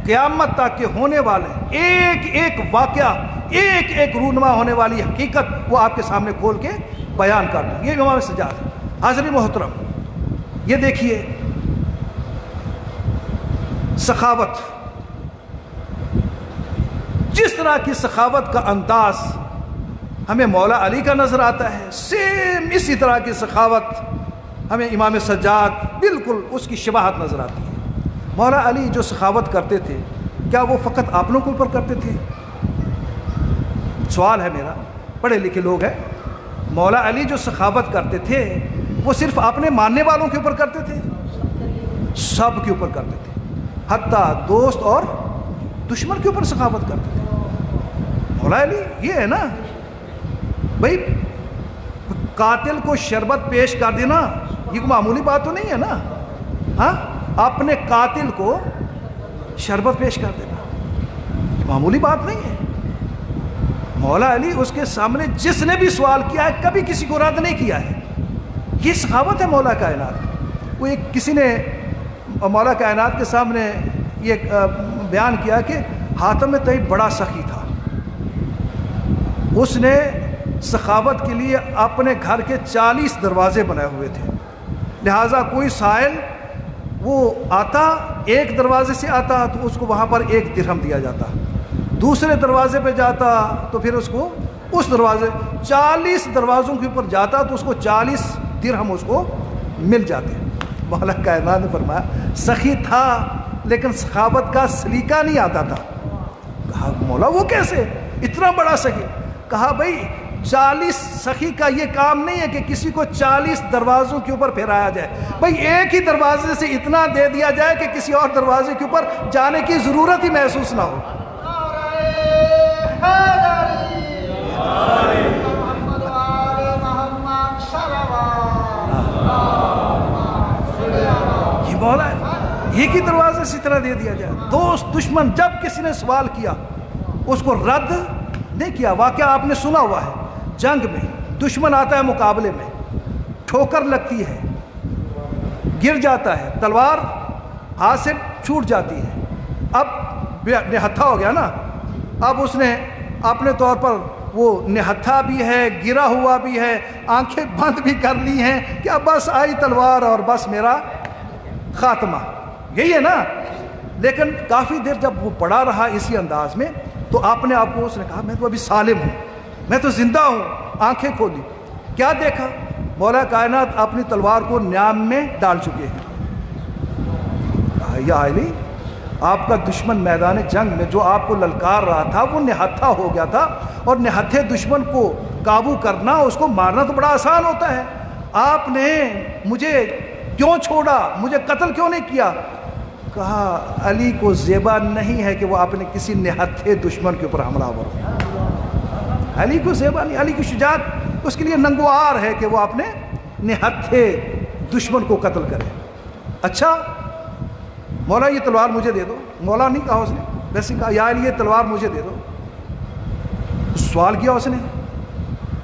قیامت تک کے ہونے والے ایک ایک واقعہ، ایک ایک رونما ہونے والی حقیقت وہ آپ کے سامنے کھول کے بیان کر دوں۔ یہ امام سجاد ہے۔ حاضرین محترم، یہ دیکھیے سخاوت، جس طرح کی سخاوت کا انداز ہمیں مولا علی کا نظر آتا ہے، سیم اسی طرح کی سخاوت ہمیں امام سجاد بالکل اس کی شباہت نظر آتی ہے۔ مولا علی جو سخاوت کرتے تھے، کیا وہ فقط اپنوں کے اوپر کرتے تھے؟ سوال ہے میرا، پڑھے لکھے لوگ ہیں، مولا علی جو سخاوت کرتے تھے وہ صرف اپنے ماننے والوں کے اوپر کرتے تھے؟ سب کے اوپر کرتے تھے، حتیٰ دوست اور دشمن کے اوپر سخاوت کرتے تھے۔ مولا علی یہ ہے نا بھائی، قاتل کو شربت پیش کر دینا یہ کوئی معمولی بات تو نہیں ہے نا۔ ہاں، اپنے قاتل کو شربت پیش کر دینا معمولی بات نہیں ہے۔ مولا علی اس کے سامنے جس نے بھی سوال کیا ہے کبھی کسی کو رد نہیں کیا ہے۔ یہ سخاوت ہے مولا کائنات۔ وہ ایک کسی نے مولا کائنات کے سامنے یہ بیان کیا کہ حاتم طیب بڑا سخی تھا، اس نے سخاوت کے لیے اپنے گھر کے 40 دروازے بنائے ہوئے تھے، لہٰذا کوئی سائل وہ آتا ایک دروازے سے آتا تو اس کو وہاں پر 1 درہم دیا جاتا، دوسرے دروازے پہ جاتا تو پھر اس کو اس دروازے 40 دروازوں کے اوپر جاتا تو اس کو 40 درہم اس کو مل جاتے۔ مولا کائنات نے فرمایا سخی تھا لیکن سخاوت کا سلیقہ نہیں آتا تھا. کہا مولا وہ کیسے اتنا بڑا سخی؟ کہا بھائی 40 سخی کا یہ کام نہیں ہے کہ کسی کو 40 دروازوں کے اوپر پھیرایا جائے. بھائی ایک ہی دروازے سے اتنا دے دیا جائے کہ کسی اور دروازے کے اوپر جانے کی ضرورت ہی محسوس نہ ہو. یہ مولا ہے ایک ہی دروازے سے اتنا دے دیا جائے. دوست دشمن جب کسی نے سوال کیا اس کو رد نہیں کیا. واقعہ آپ نے سنا ہوا ہے, جنگ میں دشمن آتا ہے مقابلے میں, ٹھوکر لگتی ہے, گر جاتا ہے, تلوار ہاتھ سے چھوٹ جاتی ہے. اب نہتھا ہو گیا نا, اب اس نے اپنے طور پر وہ نہتھا بھی ہے, گرا ہوا بھی ہے, آنکھیں بند بھی کر لی ہیں کہ اب بس آئی تلوار اور بس میرا خاتمہ, یہی ہے نا. لیکن کافی دیر جب وہ پڑا رہا اسی انداز میں تو اپنے آپ کو اس نے کہا میں تو ابھی سالم ہوں, میں تو زندہ ہوں. آنکھیں کھولی, کیا دیکھا؟ مولا کائنات اپنی تلوار کو نیام میں ڈال چکے ہیں. کہا یا علی آپ کا دشمن میدان جنگ میں جو آپ کو للکار رہا تھا وہ نہتھا ہو گیا تھا, اور نہتھے دشمن کو قابو کرنا, اس کو مارنا تو بڑا آسان ہوتا ہے. آپ نے مجھے کیوں چھوڑا, مجھے قتل کیوں نہیں کیا؟ کہا علی کو زیبا نہیں ہے کہ وہ اپنے کسی نہتھے دشمن کے اوپر حملہ آور ہو. علی کو زیبا نہیں, علی کی شجاعت اس کے لیے ننگوار ہے کہ وہ اپنے نہتھے دشمن کو قتل کرے. اچھا مولا یہ تلوار مجھے دے دو. مولا نہیں کہا اس نے, ویسے کہا یا علی یہ تلوار مجھے دے دو. سوال کیا اس نے,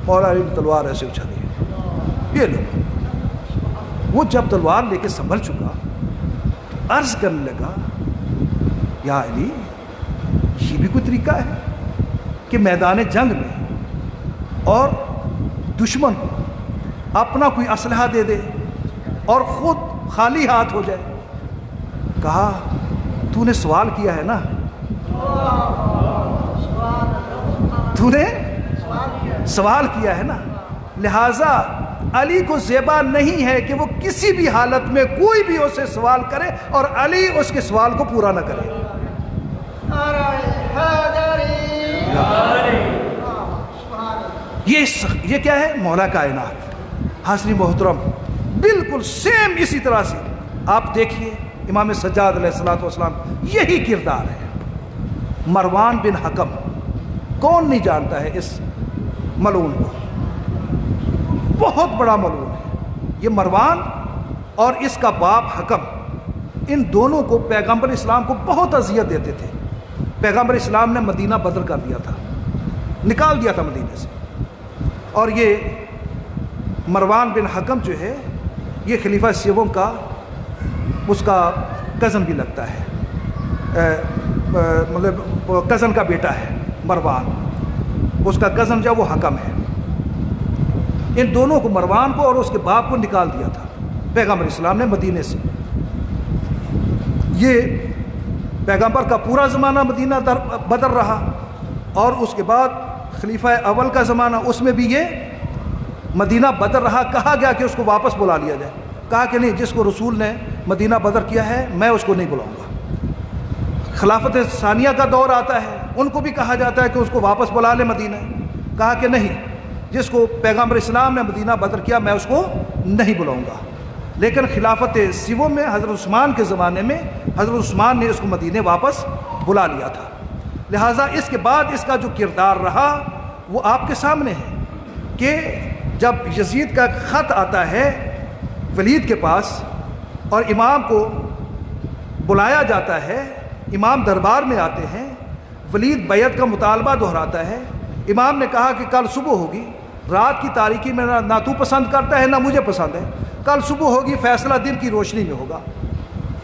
مولا علی نے تلوار ایسے اچھالی, یہ لو. وہ جب تلوار لے کے سنبھل چکا عرض کرنے لگا یا علی یہ بھی کوئی طریقہ ہے کہ میدان جنگ میں اور دشمن کو اپنا کوئی اسلحہ دے دے اور خود خالی ہاتھ ہو جائے؟ کہا تو نے سوال کیا ہے نا, تو نے سوال کیا ہے نا, لہٰذا علی کو زیبا نہیں ہے کہ وہ کسی بھی حالت میں کوئی بھی اسے سوال کرے اور علی اس کے سوال کو پورا نہ کرے. یہ کیا ہے؟ مولا کائنات. حاضرین محترم بالکل سیم اسی طرح سے آپ دیکھیے امام سجاد علیہ السلام یہی کردار ہے. مروان بن حکم, کون نہیں جانتا ہے اس ملعون کو, بہت بڑا ملعون ہے یہ مروان اور اس کا باپ حکم. ان دونوں کو پیغمبر اسلام کو بہت اذیت دیتے تھے. پیغمبر اسلام نے مدینہ بدر کر دیا تھا, نکال دیا تھا مدینہ سے, اور یہ مروان بن حکم جو ہے یہ خلیفہ سیوم کا اس کا کزن بھی لگتا ہے, مطلب کزن کا بیٹا ہے مروان, اس کا کزن جو وہ حکم ہے. ان دونوں کو, مروان کو اور اس کے باپ کو, نکال دیا تھا پیغمبر اسلام نے مدینے سے. یہ پیغمبر کا پورا زمانہ مدینہ بدر رہا, اور اس کے بعد خلیفہ اول کا زمانہ, اس میں بھی یہ مدینہ بدر رہا. کہا گیا کہ اس کو واپس بلا لیا جائے, کہا کہ نہیں, جس کو رسول نے مدینہ بدر کیا ہے میں اس کو نہیں بلاؤں گا. خلافت ثانیہ کا دور آتا ہے, ان کو بھی کہا جاتا ہے کہ اس کو واپس بلا لے مدینہ. کہا کہ نہیں, جس کو پیغمبر اسلام نے مدینہ بدر کیا میں اس کو نہیں بلاؤں گا. لیکن خلافت سیوم میں حضرت عثمان کے زمانے میں حضرت عثمان نے اس کو مدینے واپس بلا لیا تھا. لہٰذا اس کے بعد اس کا جو کردار رہا وہ آپ کے سامنے ہے کہ جب یزید کا خط آتا ہے ولید کے پاس اور امام کو بلایا جاتا ہے, امام دربار میں آتے ہیں, ولید بیعت کا مطالبہ دہراتا ہے. امام نے کہا کہ کل صبح ہوگی, رات کی تاریکی میں نہ تو پسند کرتا ہے نہ مجھے پسند ہے, کل صبح ہوگی, فیصلہ دن کی روشنی میں ہوگا.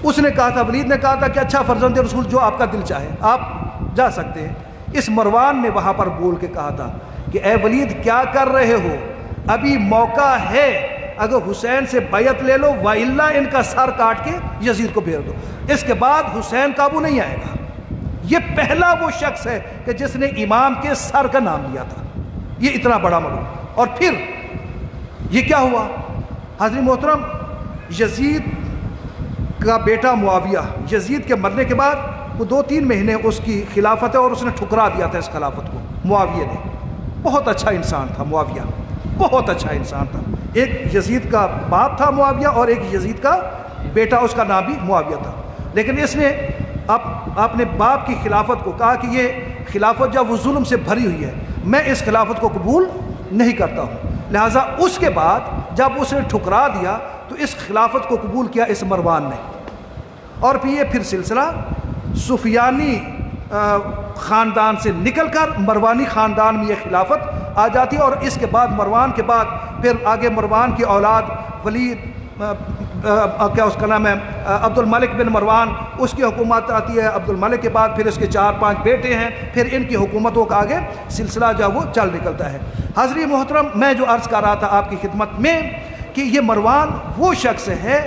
اس نے کہا تھا, ولید نے کہا تھا کہ اچھا فرزند رسول جو آپ کا دل چاہے آپ جا سکتے ہیں. اس مروان نے وہاں پر بول کے کہا تھا کہ اے ولید کیا کر رہے ہو, ابھی موقع ہے, اگر حسین سے بیعت لے لو وَإِلَّا ان کا سر کاٹ کے یزید کو پھیر دو. اس کے بعد حسین قابو نہیں آئے گا. یہ پہلا وہ شخص ہے کہ جس نے امام کے سر کا نام لیا تھا, یہ اتنا بڑا ملعون. اور پھر یہ کیا ہوا حضرت محترم, یزید کا بیٹا معاویہ، یزید کے مرنے کے بعد وہ 2-3 مہینے اس کی خلافت ہے اور اس نے ٹھکرا دیا تھا اس خلافت کو معاویہ نے۔ بہت اچھا انسان تھا معاویہ، بہت اچھا انسان تھا۔ ایک یزید کا باپ تھا معاویہ اور ایک یزید کا بیٹا، اس کا نام بھی معاویہ تھا، لیکن اس نے اپنے باپ کی خلافت کو کہا کہ یہ خلافت جب وہ ظلم سے بھری ہوئی ہے، میں اس خلافت کو قبول نہیں کرتا ہوں۔ لہٰذا اس کے بعد جب اس نے ٹھکرا دیا تو اس خلافت کو قبول کیا اس مروان نے، اور پھر سلسلہ سفیانی خاندان سے نکل کر مروانی خاندان میں یہ خلافت آ جاتی ہے، اور اس کے بعد مروان کے بعد پھر آگے مروان کی اولاد ولید کیا اس کا نام ہے عبد الملک بن مروان، اس کی حکومت آتی ہے عبد الملک کے بعد، پھر اس کے 4-5 بیٹے ہیں، پھر ان کی حکومتوں کا آگے سلسلہ جو وہ چل نکلتا ہے۔ حضرت محترم، میں جو عرض کر رہا تھا آپ کی خدمت میں کہ یہ مروان وہ شخص ہے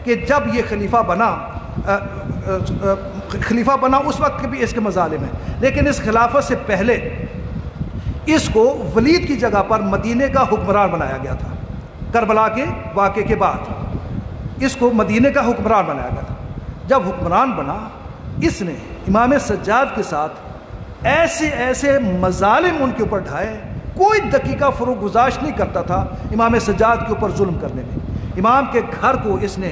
کہ جب یہ خلیفہ بنا اس وقت کے بھی اس کے مظالم ہیں، لیکن اس خلافت سے پہلے اس کو ولید کی جگہ پر مدینے کا حکمران بنایا گیا تھا۔ کربلا کے واقعے کے بعد اس کو مدینے کا حکمران بنایا گیا تھا۔ جب حکمران بنا، اس نے امام سجاد کے ساتھ ایسے مظالم ان کے اوپر ڈھائے، کوئی دقیقہ فروغ گزاشت نہیں کرتا تھا امام سجاد کے اوپر ظلم کرنے میں۔ امام کے گھر کو اس نے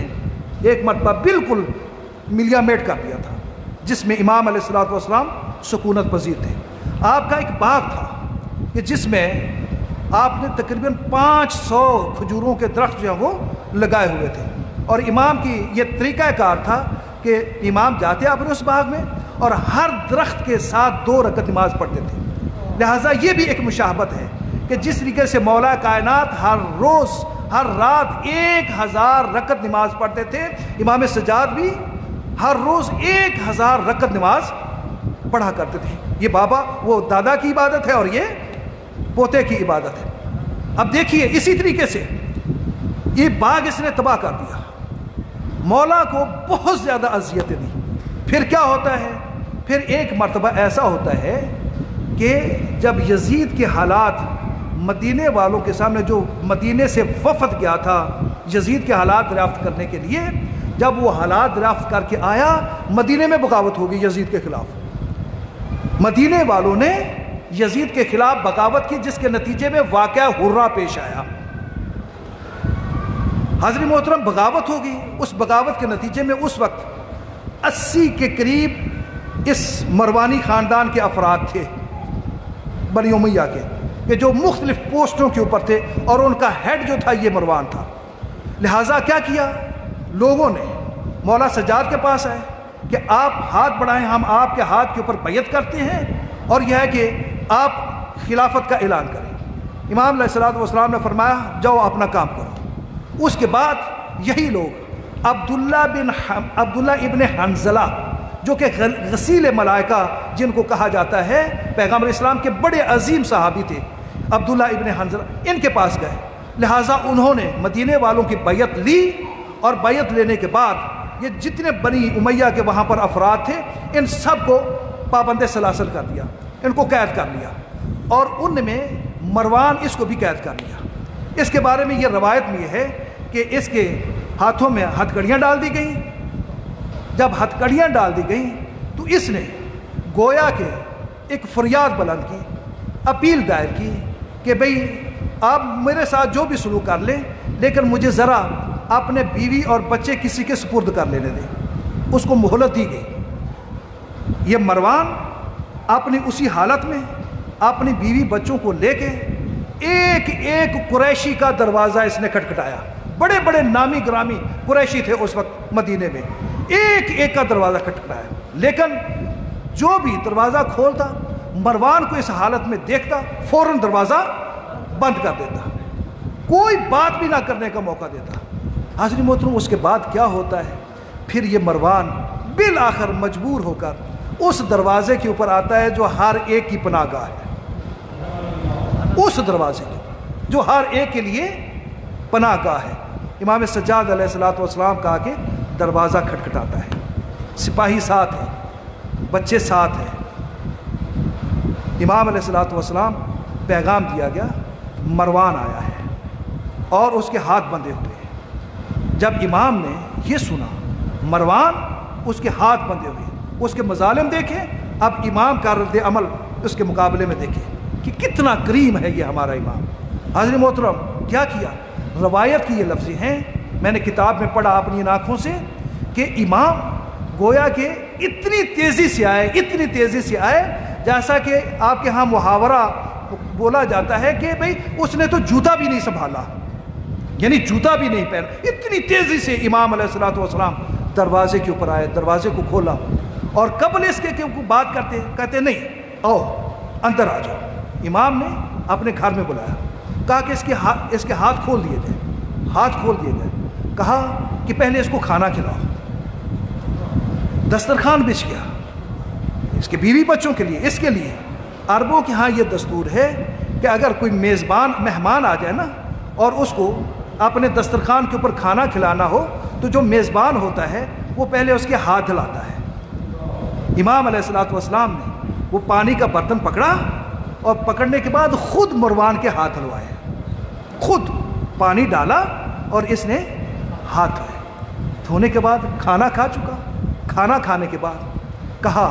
ایک مرتبہ بالکل ملیا میٹ کر دیا تھا، جس میں امام علیہ الصلوۃ والسلام سکونت پذیر تھے۔ آپ کا ایک باغ تھا کہ جس میں آپ نے تقریباً 500 کھجوروں کے درخت جو ہیں وہ لگائے ہوئے تھے، اور امام کی یہ طریقہ کار تھا کہ امام جاتے اپنے اس باغ میں اور ہر درخت کے ساتھ 2 رکعت نماز پڑھتے تھے۔ لہٰذا یہ بھی ایک مشابہت ہے کہ جس طریقے سے مولا کائنات ہر روز ہر رات 1000 رکعت نماز پڑھتے تھے، امام سجاد بھی ہر روز 1000 رکعت نماز پڑھا کرتے تھے۔ یہ بابا وہ دادا کی عبادت ہے اور یہ پوتے کی عبادت ہے۔ اب دیکھیے اسی طریقے سے یہ باغ اس نے تباہ کر دیا، مولا کو بہت زیادہ اذیتیں دی۔ پھر کیا ہوتا ہے؟ پھر ایک مرتبہ ایسا ہوتا ہے کہ جب یزید کے حالات مدینے والوں کے سامنے، جو مدینے سے وفد گیا تھا یزید کے حالات دریافت کرنے کے لیے، جب وہ حالات دریافت کر کے آیا، مدینے میں بغاوت ہو گئی یزید کے خلاف۔ مدینے والوں نے یزید کے خلاف بغاوت کی، جس کے نتیجے میں واقعہ حرہ پیش آیا۔ حضرت محترم، بغاوت ہو گئی۔ اس بغاوت کے نتیجے میں اس وقت 80 کے قریب اس مروانی خاندان کے افراد تھے بنی امیہ کے، کہ جو مختلف پوسٹوں کے اوپر تھے، اور ان کا ہیڈ جو تھا یہ مروان تھا۔ لہٰذا کیا کیا لوگوں نے؟ مولا سجاد کے پاس آئے کہ آپ ہاتھ بڑھائیں، ہم آپ کے ہاتھ کے اوپر بیعت کرتے ہیں، اور یہ ہے کہ آپ خلافت کا اعلان کریں۔ امام علیہ الصلوۃ والسلام نے فرمایا جاؤ اپنا کام کرو۔ اس کے بعد یہی لوگ عبداللہ ابن حنظلہ، جو کہ غسیل ملائکہ جن کو کہا جاتا ہے، پیغمبر اسلام کے بڑے عظیم صحابی تھے عبداللہ ابن حنظلہ، ان کے پاس گئے۔ لہٰذا انہوں نے مدینے والوں کی بیعت لی، اور بیعت لینے کے بعد یہ جتنے بنی امیہ کے وہاں پر افراد تھے، ان سب کو پابند سلاسل کر دیا، ان کو قید کر لیا، اور ان میں مروان اس کو بھی قید کر لیا۔ اس کے بارے میں یہ روایت میں یہ ہے کہ اس کے ہاتھوں میں ہتھکڑیاں ڈال دی گئیں۔ جب ہتھکڑیاں ڈال دی گئیں تو اس نے گویا کہ ایک فریاد بلند کی، اپیل دائر کی کہ بھئی آپ میرے ساتھ جو بھی سلوک کر لیں، لیکن مجھے ذرا اپنے بیوی اور بچے کسی کے سپرد کر لینے دیں۔ اس کو مہلت دی گئی۔ یہ مروان اپنی اسی حالت میں اپنی بیوی بچوں کو لے کے ایک ایک قریشی کا دروازہ اس نے کھٹکھٹایا۔ بڑے بڑے نامی گرامی قریشی تھے اس وقت مدینے میں، ایک ایک کا دروازہ کھٹکھٹایا، لیکن جو بھی دروازہ کھولتا مروان کو اس حالت میں دیکھتا فوراً دروازہ بند کر دیتا، کوئی بات بھی نہ کرنے کا موقع دیتا۔ حاضرین محترم، اس کے بعد کیا ہوتا ہے؟ پھر یہ مروان بالآخر مجبور ہو کر اس دروازے کے اوپر آتا ہے جو ہر ایک کی پناہ گاہ ہے، اس دروازے کے جو ہر ایک کے لیے پناہ گاہ ہے۔ امام سجاد علیہ الصلوۃ والسلام کا آگے دروازہ کھٹکھٹاتا ہے، سپاہی ساتھ ہیں، بچے ساتھ ہیں۔ امام علیہ الصلوۃ والسلام پیغام دیا گیا، مروان آیا ہے اور اس کے ہاتھ بندھے ہوئے ہیں۔ جب امام نے یہ سنا مروان اس کے ہاتھ بندھے ہوئے، اس کے مظالم دیکھیں، اب امام کا رد عمل اس کے مقابلے میں دیکھیں کہ کتنا کریم ہے یہ ہمارا امام۔ حاضرین محترم، کیا کیا؟ روایت کی یہ لفظیں ہیں، میں نے کتاب میں پڑھا اپنی آنکھوں سے، کہ امام گویا کہ اتنی تیزی سے آئے جیسا کہ آپ کے ہاں محاورہ بولا جاتا ہے کہ بھئی اس نے تو جوتا بھی نہیں سنبھالا، یعنی جوتا بھی نہیں پہنا، اتنی تیزی سے امام علیہ الصلوۃ والسلام دروازے کے اوپر آئے، دروازے کو کھولا، اور قبل اس کے بات کہتے نہیں، آؤ اندر آ جاؤ۔ امام نے اپنے گھر میں بلایا، کہا کہ اس کے ہاتھ کھول دیے گئے، کہا کہ پہلے اس کو کھانا کھلاؤ، دسترخوان بچھ گیا اس کے بیوی بچوں کے لیے، اس کے لیے عربوں کے ہاں یہ دستور ہے کہ اگر کوئی مہمان آ جائے نا اور اس کو اپنے دسترخوان کے اوپر کھانا کھلانا ہو تو جو میزبان ہوتا ہے وہ پہلے اس کے ہاتھ دھلاتا ہے۔ امام علیہ الصلوۃ والسلام نے وہ پانی کا برتن پکڑا اور پکڑنے کے بعد خود مروان کے ہاتھ دھلوائے، خود پانی ڈالا اور اس نے ہاتھ دھوئے۔ دھونے کے بعد کھانا کھا چکا، کھانا کھانے کے بعد کہا،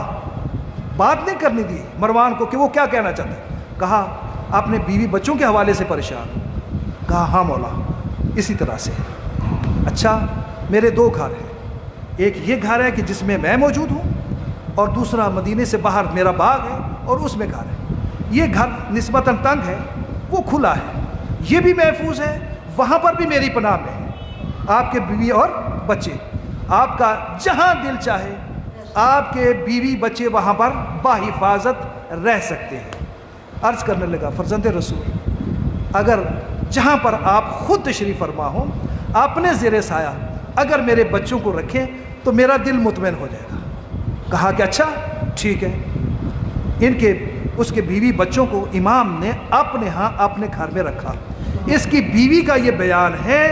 بات نہیں کرنے دی مروان کو کہ وہ کیا کہنا چاہتا ہے، کہا اپنے بیوی بچوں کے حوالے سے پریشان، کہا ہاں مولا اسی طرح سے۔ اچھا میرے دو گھر ہیں، ایک یہ گھر ہے کہ جس میں میں موجود ہوں، اور دوسرا مدینے سے باہر میرا باغ ہے اور اس میں گھر ہے۔ یہ گھر نسبتاً تنگ ہے، وہ کھلا ہے، یہ بھی محفوظ ہے، وہاں پر بھی میری پناہ میں ہے۔ آپ کے بیوی اور بچے، آپ کا جہاں دل چاہے آپ کے بیوی بچے وہاں پر باحفاظت رہ سکتے ہیں۔ عرض کرنے لگا فرزند رسول، اگر جہاں پر آپ خود تشریف فرما ہوں اپنے زیر سایہ اگر میرے بچوں کو رکھیں تو میرا دل مطمئن ہو جائے گا۔ کہا کہ اچھا ٹھیک ہے۔ اس کے بیوی بچوں کو امام نے اپنے ہاں اپنے گھر میں رکھا۔ اس کی بیوی کا یہ بیان ہے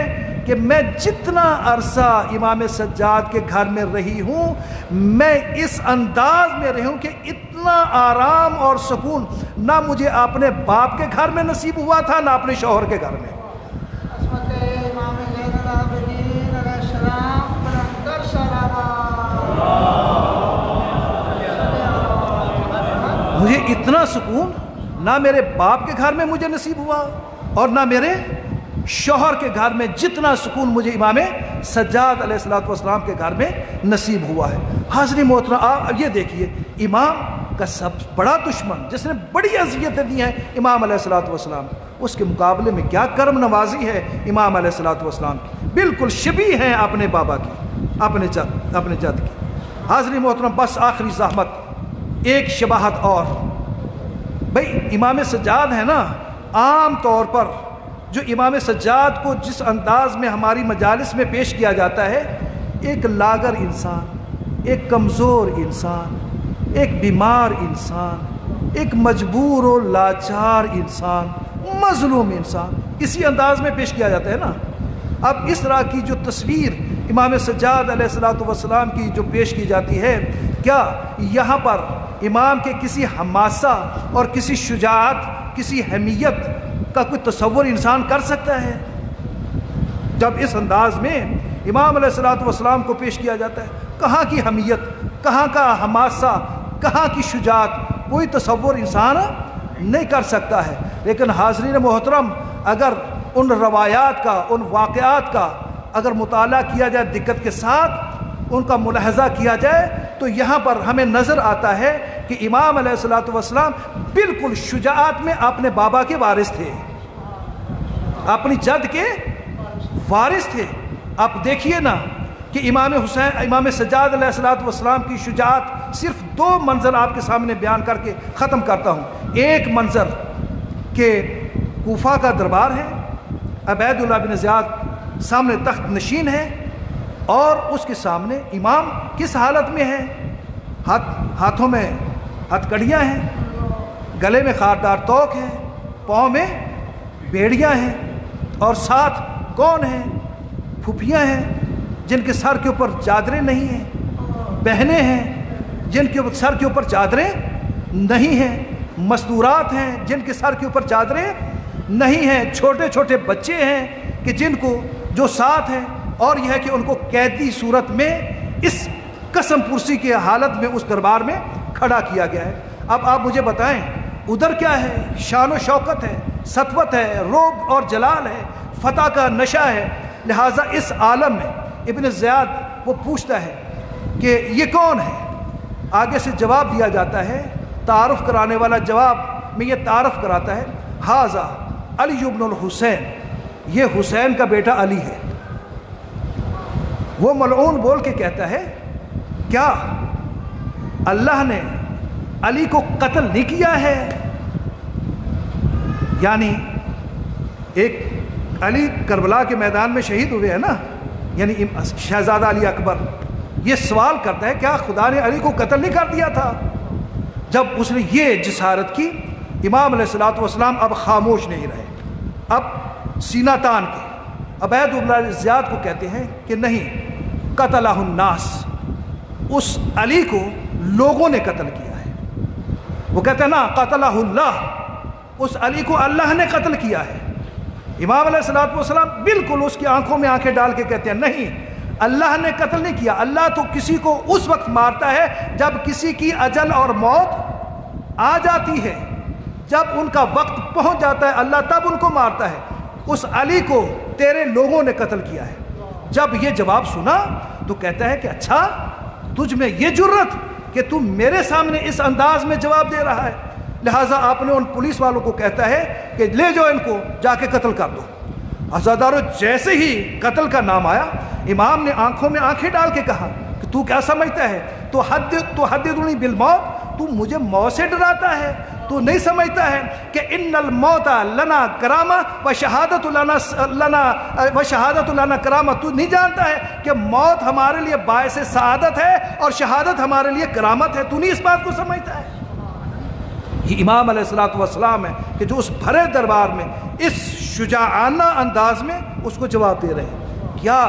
کہ میں جتنا عرصہ امام سجاد کے گھر میں رہی ہوں میں اس انداز میں رہی ہوں کہ اتنا آرام اور سکون نہ مجھے اپنے باپ کے گھر میں نصیب ہوا تھا نہ اپنے شوہر کے گھر میں۔ عصمت امام زین العابدین علیہ السلام پر اندر مجھے اتنا سکون نہ میرے باپ کے گھر میں مجھے نصیب ہوا اور نہ میرے شوہر کے گھر میں جتنا سکون مجھے امام سجاد علیہ الصلوۃ والسلام کے گھر میں نصیب ہوا ہے۔ حاضرین محترم، آپ یہ دیکھیے امام کا سب بڑا دشمن جس نے بڑی اذیتیں دی ہیں امام علیہ الصلوۃ والسلام، اس کے مقابلے میں کیا کرم نوازی ہے امام علیہ الصلوۃ والسلام کی، بالکل شبیہ ہیں اپنے بابا کی، اپنے جد کی۔ حاضرین محترم، بس آخری زحمت ایک شباہت اور، بھئی امام سجاد ہے نا، عام طور پر جو امام سجاد کو جس انداز میں ہماری مجالس میں پیش کیا جاتا ہے، ایک لاغر انسان، ایک کمزور انسان، ایک بیمار انسان، ایک مجبور و لاچار انسان، مظلوم انسان، اسی انداز میں پیش کیا جاتا ہے نا۔ اب اس طرح کی جو تصویر امام سجاد علیہ الصلوۃ والسلام کی جو پیش کی جاتی ہے، کیا یہاں پر امام کے کسی حماسہ اور کسی شجاعت، کسی حمیت کا کوئی تصور انسان کر سکتا ہے؟ جب اس انداز میں امام علیہ الصلوۃ والسلام کو پیش کیا جاتا ہے، کہاں کی حمیت، کہاں کا حماسہ، کہاں کی شجاعت، کوئی تصور انسان نہیں کر سکتا ہے۔ لیکن حاضرین محترم، اگر ان روایات کا، ان واقعات کا اگر مطالعہ کیا جائے دقت کے ساتھ، ان کا ملاحظہ کیا جائے تو یہاں پر ہمیں نظر آتا ہے کہ امام علیہ الصلوۃ والسلام بالکل شجاعت میں اپنے بابا کے وارث تھے، اپنی جد کے وارث تھے۔ آپ دیکھیے نا کہ امام سجاد علیہ الصلوۃ والسلام کی شجاعت، صرف دو منظر آپ کے سامنے بیان کر کے ختم کرتا ہوں۔ ایک منظر کہ کوفہ کا دربار ہے، عبید اللہ بن زیاد سامنے تخت نشین ہے اور اس کے سامنے امام کس حالت میں ہے؟ ہاتھوں میں ہتھ کڑیاں ہیں، گلے میں خاردار توق ہے، پاؤں میں بیڑیاں ہیں، اور ساتھ کون ہیں؟ پھوپھیاں ہیں جن کے سر کے اوپر چادریں نہیں ہیں، بہنیں ہیں جن کے سر کے اوپر چادریں نہیں ہیں، مستورات ہیں جن کے سر کے اوپر چادریں نہیں ہیں، چھوٹے چھوٹے بچے ہیں کہ جن کو جو ساتھ ہیں، اور یہ ہے کہ ان کو قیدی صورت میں اس قسم پرسی کی حالت میں اس دربار میں کھڑا کیا گیا ہے۔ اب آپ مجھے بتائیں ادھر کیا ہے؟ شان و شوکت ہے، سطوت ہے، رعب اور جلال ہے، فتح کا نشہ ہے۔ لہٰذا اس عالم میں ابن زیاد وہ پوچھتا ہے کہ یہ کون ہے؟ آگے سے جواب دیا جاتا ہے، تعارف کرانے والا جواب میں یہ تعارف کراتا ہے، ھذا علی بن الحسین، یہ حسین کا بیٹا علی ہے۔ وہ ملعون بول کے کہتا ہے کیا اللہ نے علی کو قتل نہیں کیا ہے؟ یعنی ایک علی کربلا کے میدان میں شہید ہوئے ہیں نا، یعنی شہزادہ علی اکبر، یہ سوال کرتا ہے کیا خدا نے علی کو قتل نہیں کر دیا تھا؟ جب اس نے یہ جسارت کی، امام علیہ الصلوۃ والسلام اب خاموش نہیں رہے، اب سینہ تان کے عبید اللہ زیاد کو کہتے ہیں کہ نہیں، قتلہ الناس، اس علی کو لوگوں نے قتل کیا ہے۔ وہ کہتے ہیں نا قتلہ اللہ، اس علی کو اللہ نے قتل کیا ہے۔ امام علیہ الصلوۃ والسلام بالکل اس کی آنکھوں میں آنکھیں ڈال کے کہتے ہیں نہیں، اللہ نے قتل نہیں کیا، اللہ تو کسی کو اس وقت مارتا ہے جب کسی کی اجل اور موت آ جاتی ہے، جب ان کا وقت پہنچ جاتا ہے اللہ تب ان کو مارتا ہے۔ اس علی کو تیرے لوگوں نے قتل کیا ہے۔ جب یہ جواب سنا تو کہتا ہے کہ اچھا تجھ میں یہ جرت کہ تم میرے سامنے اس انداز میں جواب دے رہا ہے۔ لہٰذا آپ نے ان پولیس والوں کو کہتا ہے کہ لے جاؤ ان کو، جا کے قتل کر دو۔ عزادارو جیسے ہی قتل کا نام آیا، امام نے آنکھوں میں آنکھیں ڈال کے کہا کہ تو کیا سمجھتا ہے؟ تو حددنی بالموت، تو مجھے موت سے ڈراتا ہے؟ تو نہیں سمجھتا ہے کہ ان الموت لنا کرامہ و شہادت لنا کرامہ؟ تو نہیں جانتا ہے کہ موت ہمارے لیے باعث سعادت ہے اور شہادت ہمارے لیے کرامت ہے؟ تو نہیں اس بات کو سمجھتا ہے؟ یہ امام علیہ الصلوۃ والسلام ہے کہ جو اس بھرے دربار میں اس شجاعانہ انداز میں اس کو جواب دے رہے ہیں۔ کیا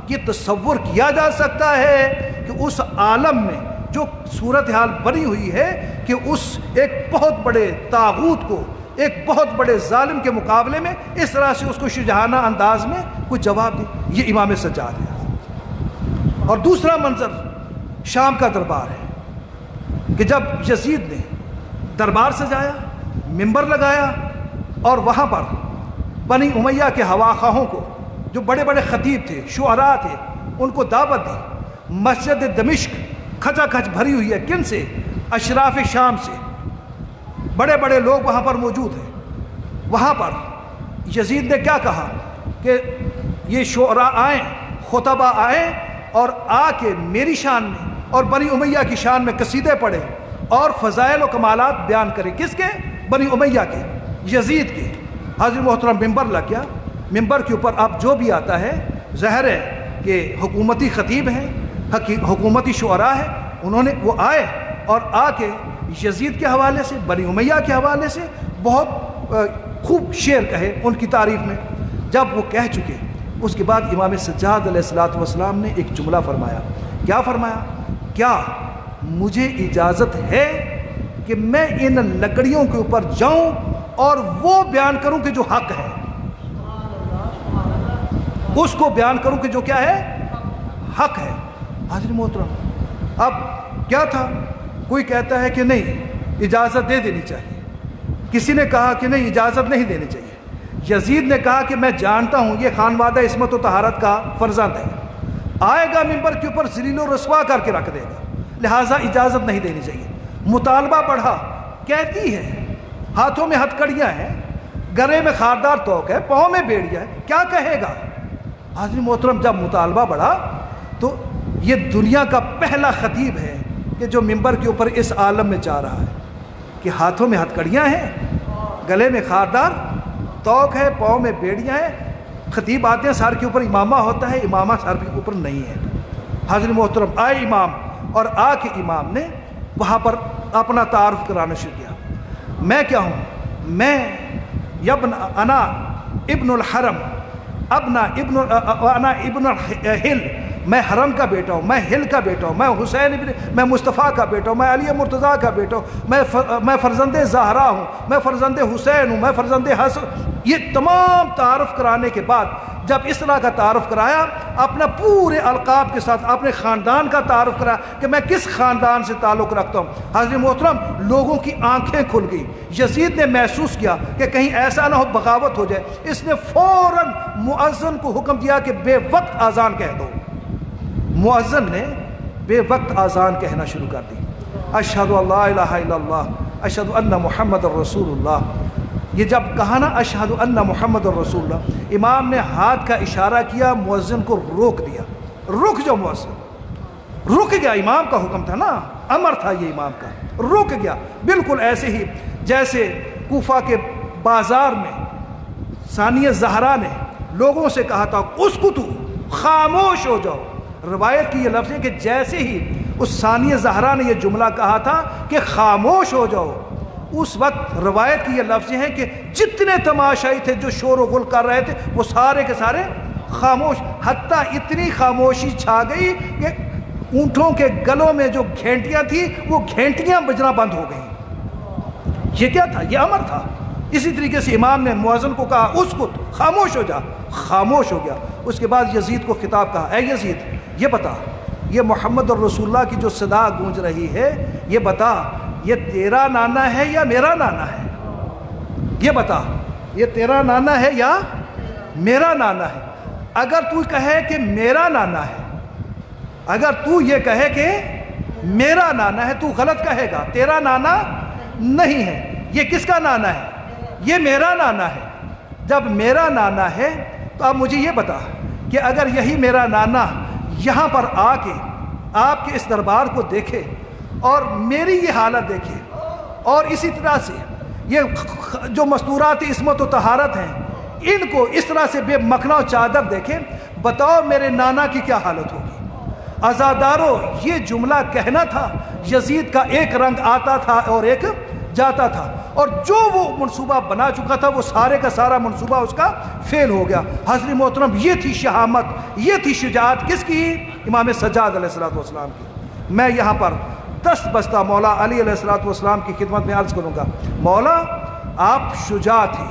یہ تصور کیا جا سکتا ہے کہ اس عالم میں جو صورتحال بنی ہوئی ہے کہ اس ایک بہت بڑے طاغوت کو، ایک بہت بڑے ظالم کے مقابلے میں اس طرح سے اس کو شجاعانہ انداز میں کوئی جواب دے؟ یہ امام سجاد ہے۔ اور دوسرا منظر شام کا دربار ہے کہ جب یزید نے دربار سجایا، منبر لگایا اور وہاں پر بنی امیہ کے ہواخواہوں کو، جو بڑے بڑے خطیب تھے، شعراء تھے، ان کو دعوت دی۔ مسجد دمشق کھچا کھچ بھری ہوئی ہے، کن سے؟ اشراف شام سے، بڑے بڑے لوگ وہاں پر موجود ہیں۔ وہاں پر یزید نے کیا کہا کہ یہ شعراء آئیں، خطبہ آئیں اور آ کے میری شان میں اور بنی امیہ کی شان میں قصیدے پڑھیں اور فضائل و کمالات بیان کریں۔ کس کے؟ بنی امیہ کے، یزید کے۔ حاضر محترم ممبر لگ گیا، ممبر کے اوپر اب جو بھی آتا ہے ظاہر ہے کہ حکومتی خطیب ہیں، حکومتی شعراء ہیں، انہوں نے وہ آئے اور آ کے یزید کے حوالے سے، بنی امیہ کے حوالے سے بہت خوب شعر کہے ان کی تعریف میں۔ جب وہ کہہ چکے اس کے بعد امام سجاد علیہ الصلوۃ والسلام نے ایک جملہ فرمایا۔ کیا فرمایا؟ کیا مجھے اجازت ہے کہ میں ان لکڑیوں کے اوپر جاؤں اور وہ بیان کروں کہ جو حق ہے، اس کو بیان کروں کہ جو کیا ہے؟ حق ہے۔ حاضر محترم، اب کیا تھا؟ کوئی کہتا ہے کہ نہیں اجازت دے دینی چاہیے، کسی نے کہا کہ نہیں اجازت نہیں دینی چاہیے۔ یزید نے کہا کہ میں جانتا ہوں یہ خانوادہ عصمت و طہارت کا فرزند ہے، آئے گا ممبر کے اوپر ذلیل و رسوا کر کے رکھ دے گا، لہٰذا اجازت نہیں دینی چاہیے۔ مطالبہ بڑھا، کہتی ہے ہاتھوں میں ہتھ کڑیاں ہیں، گلے میں خاردار توق ہے، پاؤں میں بیڑیا ہے، کیا کہے گا؟ حاضر محترم، جب مطالبہ بڑھا تو یہ دنیا کا پہلا خطیب ہے کہ جو ممبر کے اوپر اس عالم میں جا رہا ہے کہ ہاتھوں میں ہتھ کڑیاں ہیں، گلے میں خاردار توق ہے، پاؤں میں بیڑیاں ہیں۔ خطیب آتے ہیں، سر کے اوپر امامہ ہوتا ہے، امامہ سر کے اوپر نہیں ہے۔ حاضر محترم، آئے امام اور آ کے امام نے وہاں پر اپنا تعارف کرانا شروع کیا۔ میں کیا ہوں؟ میں انا ابن الحرم، انا ابن الحل، میں حرم کا بیٹا ہوں، میں ہل کا بیٹا ہوں، میں حسین میں مصطفیٰ کا بیٹا ہوں، میں علی مرتضیٰ کا بیٹا ہوں، میں فرزند زہرا ہوں، میں فرزند حسین ہوں، میں فرزند حسن۔ یہ تمام تعارف کرانے کے بعد جب اس طرح کا تعارف کرایا، اپنا پورے القاب کے ساتھ اپنے خاندان کا تعارف کرایا کہ میں کس خاندان سے تعلق رکھتا ہوں۔ حضرت محترم، لوگوں کی آنکھیں کھل گئی۔ یزید نے محسوس کیا کہ کہیں ایسا نہ ہو بغاوت ہو جائے، اس نے فوراً مؤذن کو حکم دیا کہ بے وقت اذان کہہ دو۔ مؤذن نے بے وقت اذان کہنا شروع کر دی، اشہد ان لا الہ الا اللہ اشہد ان محمد الرسول اللہ۔ یہ جب کہا نا اشہد ان محمد الرسول اللہ، امام نے ہاتھ کا اشارہ کیا، مؤذن کو روک دیا، رک جاؤ مؤذن، رک گیا۔ امام کا حکم تھا نا، امر تھا یہ امام کا، رک گیا۔ بالکل ایسے ہی جیسے کوفہ کے بازار میں ثانیہ زہرا نے لوگوں سے کہا تھا اسکتو، خاموش ہو جاؤ۔ روایت کی یہ لفظ ہے کہ جیسے ہی اس ثانیہ زہرا نے یہ جملہ کہا تھا کہ خاموش ہو جاؤ، اس وقت روایت کی یہ لفظ ہیں کہ جتنے تماشائی تھے جو شور و غل کر رہے تھے وہ سارے کے سارے خاموش، حتیٰ اتنی خاموشی چھا گئی کہ اونٹوں کے گلوں میں جو گھنٹیاں تھیں وہ گھنٹیاں بجنا بند ہو گئیں۔ یہ کیا تھا؟ یہ امر تھا۔ اسی طریقے سے امام نے مؤذن کو کہا اسکت، خاموش ہو جا، خاموش ہو گیا۔ اس کے بعد یزید کو خطاب کہا، اے یزید یہ بتا، یہ محمد الرسول اللہ کی جو صدا گونج رہی ہے، یہ بتا یہ تیرا نانا ہے یا میرا نانا ہے؟ یہ بتا یہ تیرا نانا ہے یا میرا نانا ہے؟ اگر تو کہے کہ میرا نانا ہے، اگر تو یہ کہے کہ میرا نانا ہے، تو غلط کہے گا، تیرا نانا نہیں ہے۔ یہ کس کا نانا ہے؟ یہ میرا نانا ہے۔ جب میرا نانا ہے تو اب مجھے یہ بتا کہ اگر یہی میرا نانا یہاں پر آ کے آپ کے اس دربار کو دیکھے اور میری یہ حالت دیکھے، اور اسی طرح سے یہ جو مستورات عصمت و طہارت ہیں ان کو اس طرح سے بے مکھنا و چادر دیکھے، بتاؤ میرے نانا کی کیا حالت ہوگی؟ عزادارو، یہ جملہ کہنا تھا، یزید کا ایک رنگ آتا تھا اور ایک جاتا تھا، اور جو وہ منصوبہ بنا چکا تھا وہ سارے کا سارا منصوبہ اس کا فیل ہو گیا۔ حضرت محترم، یہ تھی شہامت، یہ تھی شجاعت کس کی؟ امام سجاد علیہ السلام کی۔ میں یہاں پر دست بستہ مولا علی علیہ السلام کی خدمت میں عرض کروں گا، مولا آپ شجاع تھے،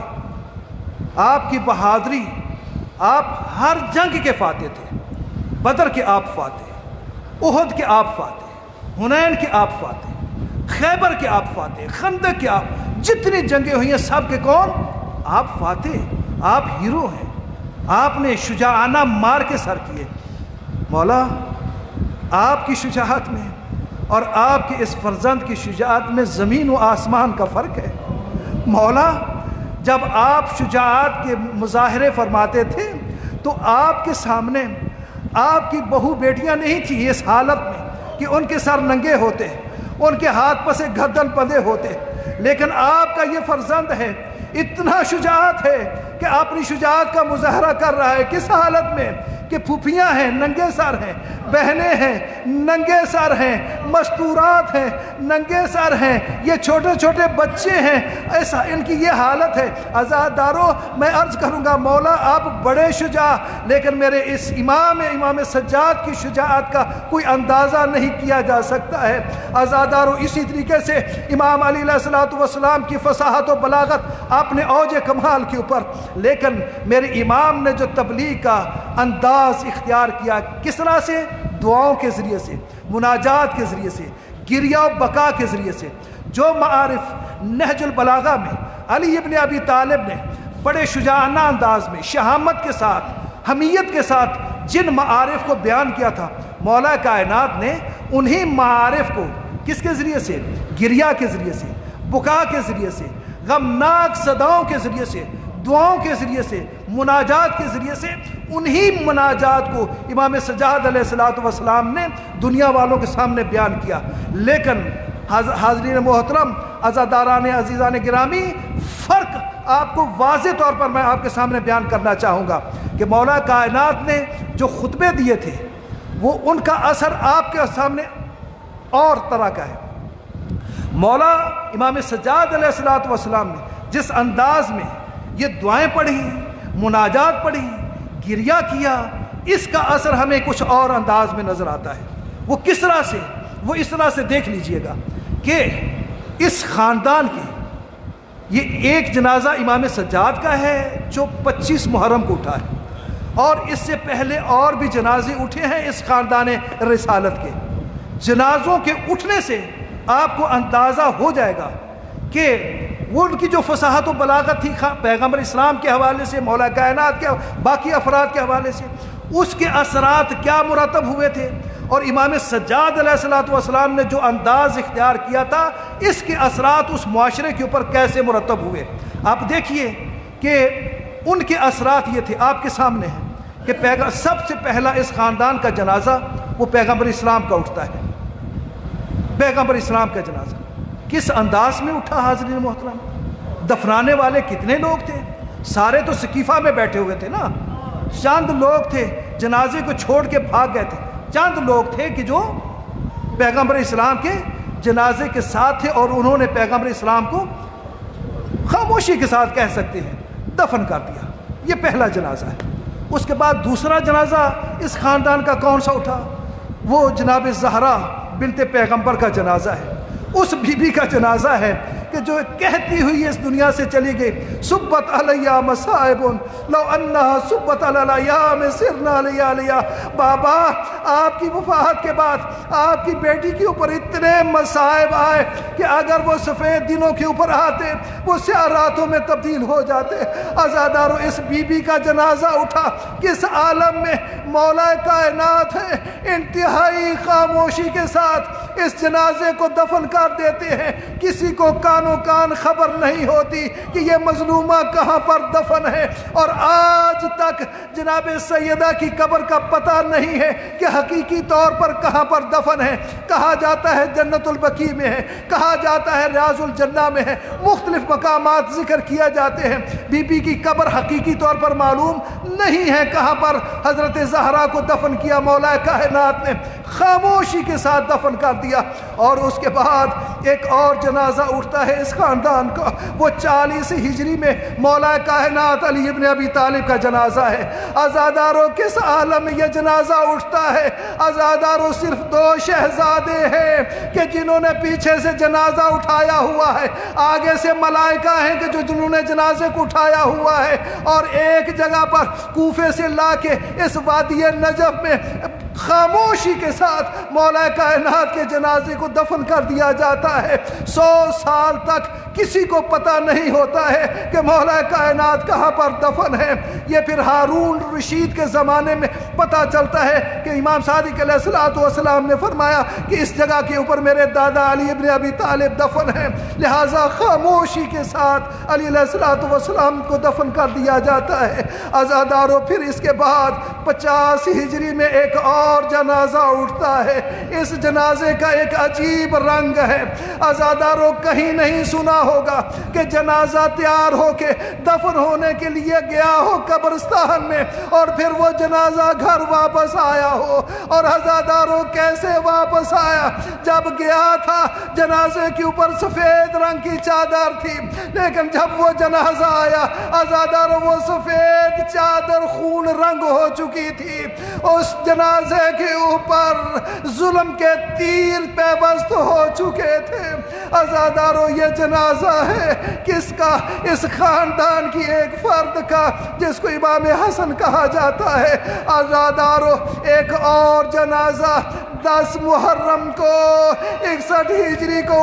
آپ کی بہادری، آپ ہر جنگ کے فاتح تھے، بدر کے آپ فاتح، احد کے آپ فاتح، حنین کے آپ فاتح، خیبر کے آپ فاتح، خندق کے آپ، جتنی جنگیں ہوئی ہیں سب کے کون؟ آپ فاتح، آپ ہیرو ہیں، آپ نے شجاعانہ مار کے سر کیے۔ مولا آپ کی شجاعت میں اور آپ کے اس فرزند کی شجاعت میں زمین و آسمان کا فرق ہے۔ مولا جب آپ شجاعت کے مظاہرے فرماتے تھے تو آپ کے سامنے آپ کی بہو بیٹیاں نہیں تھیں اس حالت میں کہ ان کے سر ننگے ہوتے، ان کے ہاتھ پسے گردن بندھے ہوتے، لیکن آپ کا یہ فرزند ہے، اتنا شجاعت ہے کہ اپنی شجاعت کا مظاہرہ کر رہا ہے۔ کس حالت میں؟ کہ پھوپھیاں ہیں ننگے سر ہیں، بہنیں ہیں ننگے سر ہیں، مستورات ہیں ننگے سر ہیں، یہ چھوٹے چھوٹے بچے ہیں، ایسا ان کی یہ حالت ہے۔ عزادارو، میں عرض کروں گا مولا آپ بڑے شجاع، لیکن میرے اس امام سجاد کی شجاعت کا کوئی اندازہ نہیں کیا جا سکتا ہے۔ عزادارو، اسی طریقے سے امام علی علیہ السلام کی فصاحت و بلاغت اپنے اوج کمال کے اوپر، لیکن میرے امام نے جو تبلیغ کا انداز اختیار کیا، کس طرح سے؟ دعاؤں کے ذریعے سے، مناجات کے ذریعے سے، گریہ و بکا کے ذریعے سے۔ جو معارف نہج البلاغہ میں علی ابن ابی طالب نے بڑے شجاعانہ انداز میں شہامت کے ساتھ، حمیت کے ساتھ جن معارف کو بیان کیا تھا، مولا کائنات نے انہی معارف کو کس کے ذریعے سے؟ گریہ کے ذریعے سے، بکا کے ذریعے سے، غمناک صداؤں کے ذریعے سے، دعاؤں کے ذریعے سے، مناجات کے ذریعے سے، انہی مناجات کو امام سجاد علیہ السلام نے دنیا والوں کے سامنے بیان کیا۔ لیکن حاضرین محترم، عزاداران عزیزان گرامی، فرق آپ کو واضح طور پر میں آپ کے سامنے بیان کرنا چاہوں گا کہ مولا کائنات نے جو خطبے دیے تھے وہ ان کا اثر آپ کے سامنے اور طرح کا ہے۔ مولا امام سجاد علیہ السلام نے جس انداز میں یہ دعائیں پڑھی، مناجات پڑھی، گریہ کیا، اس کا اثر ہمیں کچھ اور انداز میں نظر آتا ہے۔ وہ کس طرح سے؟ وہ اس طرح سے دیکھ لیجئے گا کہ اس خاندان کے یہ ایک جنازہ امام سجاد کا ہے جو 25 محرم کو اٹھا ہے، اور اس سے پہلے اور بھی جنازے اٹھے ہیں اس خاندان رسالت کے. جنازوں کے اٹھنے سے آپ کو اندازہ ہو جائے گا کہ وہ ان کی جو فصاحت و بلاغت تھی پیغمبر اسلام کے حوالے سے، مولا کائنات کے باقی افراد کے حوالے سے، اس کے اثرات کیا مرتب ہوئے تھے، اور امام سجاد علیہ السلام نے جو انداز اختیار کیا تھا اس کے اثرات اس معاشرے کے اوپر کیسے مرتب ہوئے. آپ دیکھیے کہ ان کے اثرات یہ تھے، آپ کے سامنے ہیں کہ سب سے پہلا اس خاندان کا جنازہ وہ پیغمبر اسلام کا اٹھتا ہے. پیغمبر اسلام کا جنازہ کس انداز میں اٹھا حاضرین محترم. دفنانے والے کتنے لوگ تھے؟ سارے تو سقیفہ میں بیٹھے ہوئے تھے نا. چند لوگ تھے جنازے کو چھوڑ کے بھاگ گئے تھے. چند لوگ تھے کہ جو پیغمبر اسلام کے جنازے کے ساتھ تھے اور انہوں نے پیغمبر اسلام کو خاموشی کے ساتھ کہہ سکتے ہیں دفن کر دیا. یہ پہلا جنازہ ہے. اس کے بعد دوسرا جنازہ اس خاندان کا کون سا اٹھا؟ وہ جناب زہرا بنت پیغمبر کا جنازہ ہے. اس بی بی کا جنازہ ہے کہ جو کہتی ہوئی اس دنیا سے چلی گئی، سبت علیہ مصائب لو انہا سبت علیہ سرنا علیہ. بابا آپ کی وفات کے بعد آپ کی بیٹی کے اوپر اتنے مصائب آئے کہ اگر وہ سفید دنوں کے اوپر آتے وہ سیاہ راتوں میں تبدیل ہو جاتے. عزادارو اس بی بی کا جنازہ اٹھا. کس عالم میں مولا کائنات ہے، انتہائی خاموشی کے ساتھ اس جنازے کو دفن کر دیتے ہیں. کسی کو کانوں کان خبر نہیں ہوتی کہ یہ مظلومہ کہاں پر دفن ہے، اور آج تک جناب سیدہ کی قبر کا پتہ نہیں ہے کہ حقیقی طور پر کہاں پر دفن ہے. کہا جاتا ہے جنت البقیع میں ہے، کہا جاتا ہے ریاض الجنہ میں ہے، مختلف مقامات ذکر کیا جاتے ہیں. بی بی کی قبر حقیقی طور پر معلوم نہیں ہے کہاں پر حضرت زہرا کو دفن کیا. مولا کائنات نے خاموشی کے ساتھ دفن کر دیا. اور اس کے بعد ایک اور جنازہ اٹھتا ہے اس خاندان کا. وہ 40 ہجری میں مولا کائنات علی ابن ابی طالب کا جنازہ ہے. عزاداروں کس عالم میں یہ جنازہ اٹھتا ہے؟ عزاداروں صرف 2 شہزادے ہیں کہ جنہوں نے پیچھے سے جنازہ اٹھایا ہوا ہے، آگے سے ملائکہ ہیں کہ جنہوں نے جنازے کو اٹھایا ہوا ہے، اور ایک جگہ پر کوفے سے لا کے اس وادی نجف میں خاموشی کے ساتھ مولا کائنات کے جنازے کو دفن کر دیا جاتا ہے. 100 سال تک کسی کو پتہ نہیں ہوتا ہے کہ مولا کائنات کہاں پر دفن ہے. یہ پھر ہارون رشید کے زمانے میں پتہ چلتا ہے کہ امام صادق علیہ السلام نے فرمایا کہ اس جگہ کے اوپر میرے دادا علی ابن ابی طالب دفن ہیں، لہٰذا خاموشی کے ساتھ علی علیہ السلام کو دفن کر دیا جاتا ہے. عزاداروں پھر اس کے بعد 50 ہجری میں ایک اور جنازہ اٹھتا ہے. اس جنازے کا ایک عجیب رنگ ہے. عزاداروں کہیں نہیں سنا ہوگا کہ جنازہ تیار ہو کے دفن ہونے کے لیے گیا ہو قبرستان میں اور پھر وہ جنازہ گھر واپس آیا ہو. اور عزاداروں کیسے واپس آیا؟ جب گیا تھا جنازے کے اوپر سفید رنگ کی چادر تھی، لیکن جب وہ جنازہ آیا عزاداروں وہ سفید چادر خون رنگ ہو چکی تھی. اس جنازے کے اوپر ظلم کے تیر پیوست ہو چکے تھے. عزاداروں یہ جنازہ ہے کس کا؟ اس خاندان کی ایک فرد کا جس کو امام حسن کہا جاتا ہے. عزاداروں ایک اور جنازہ 10 محرم کو 61 ہجری کو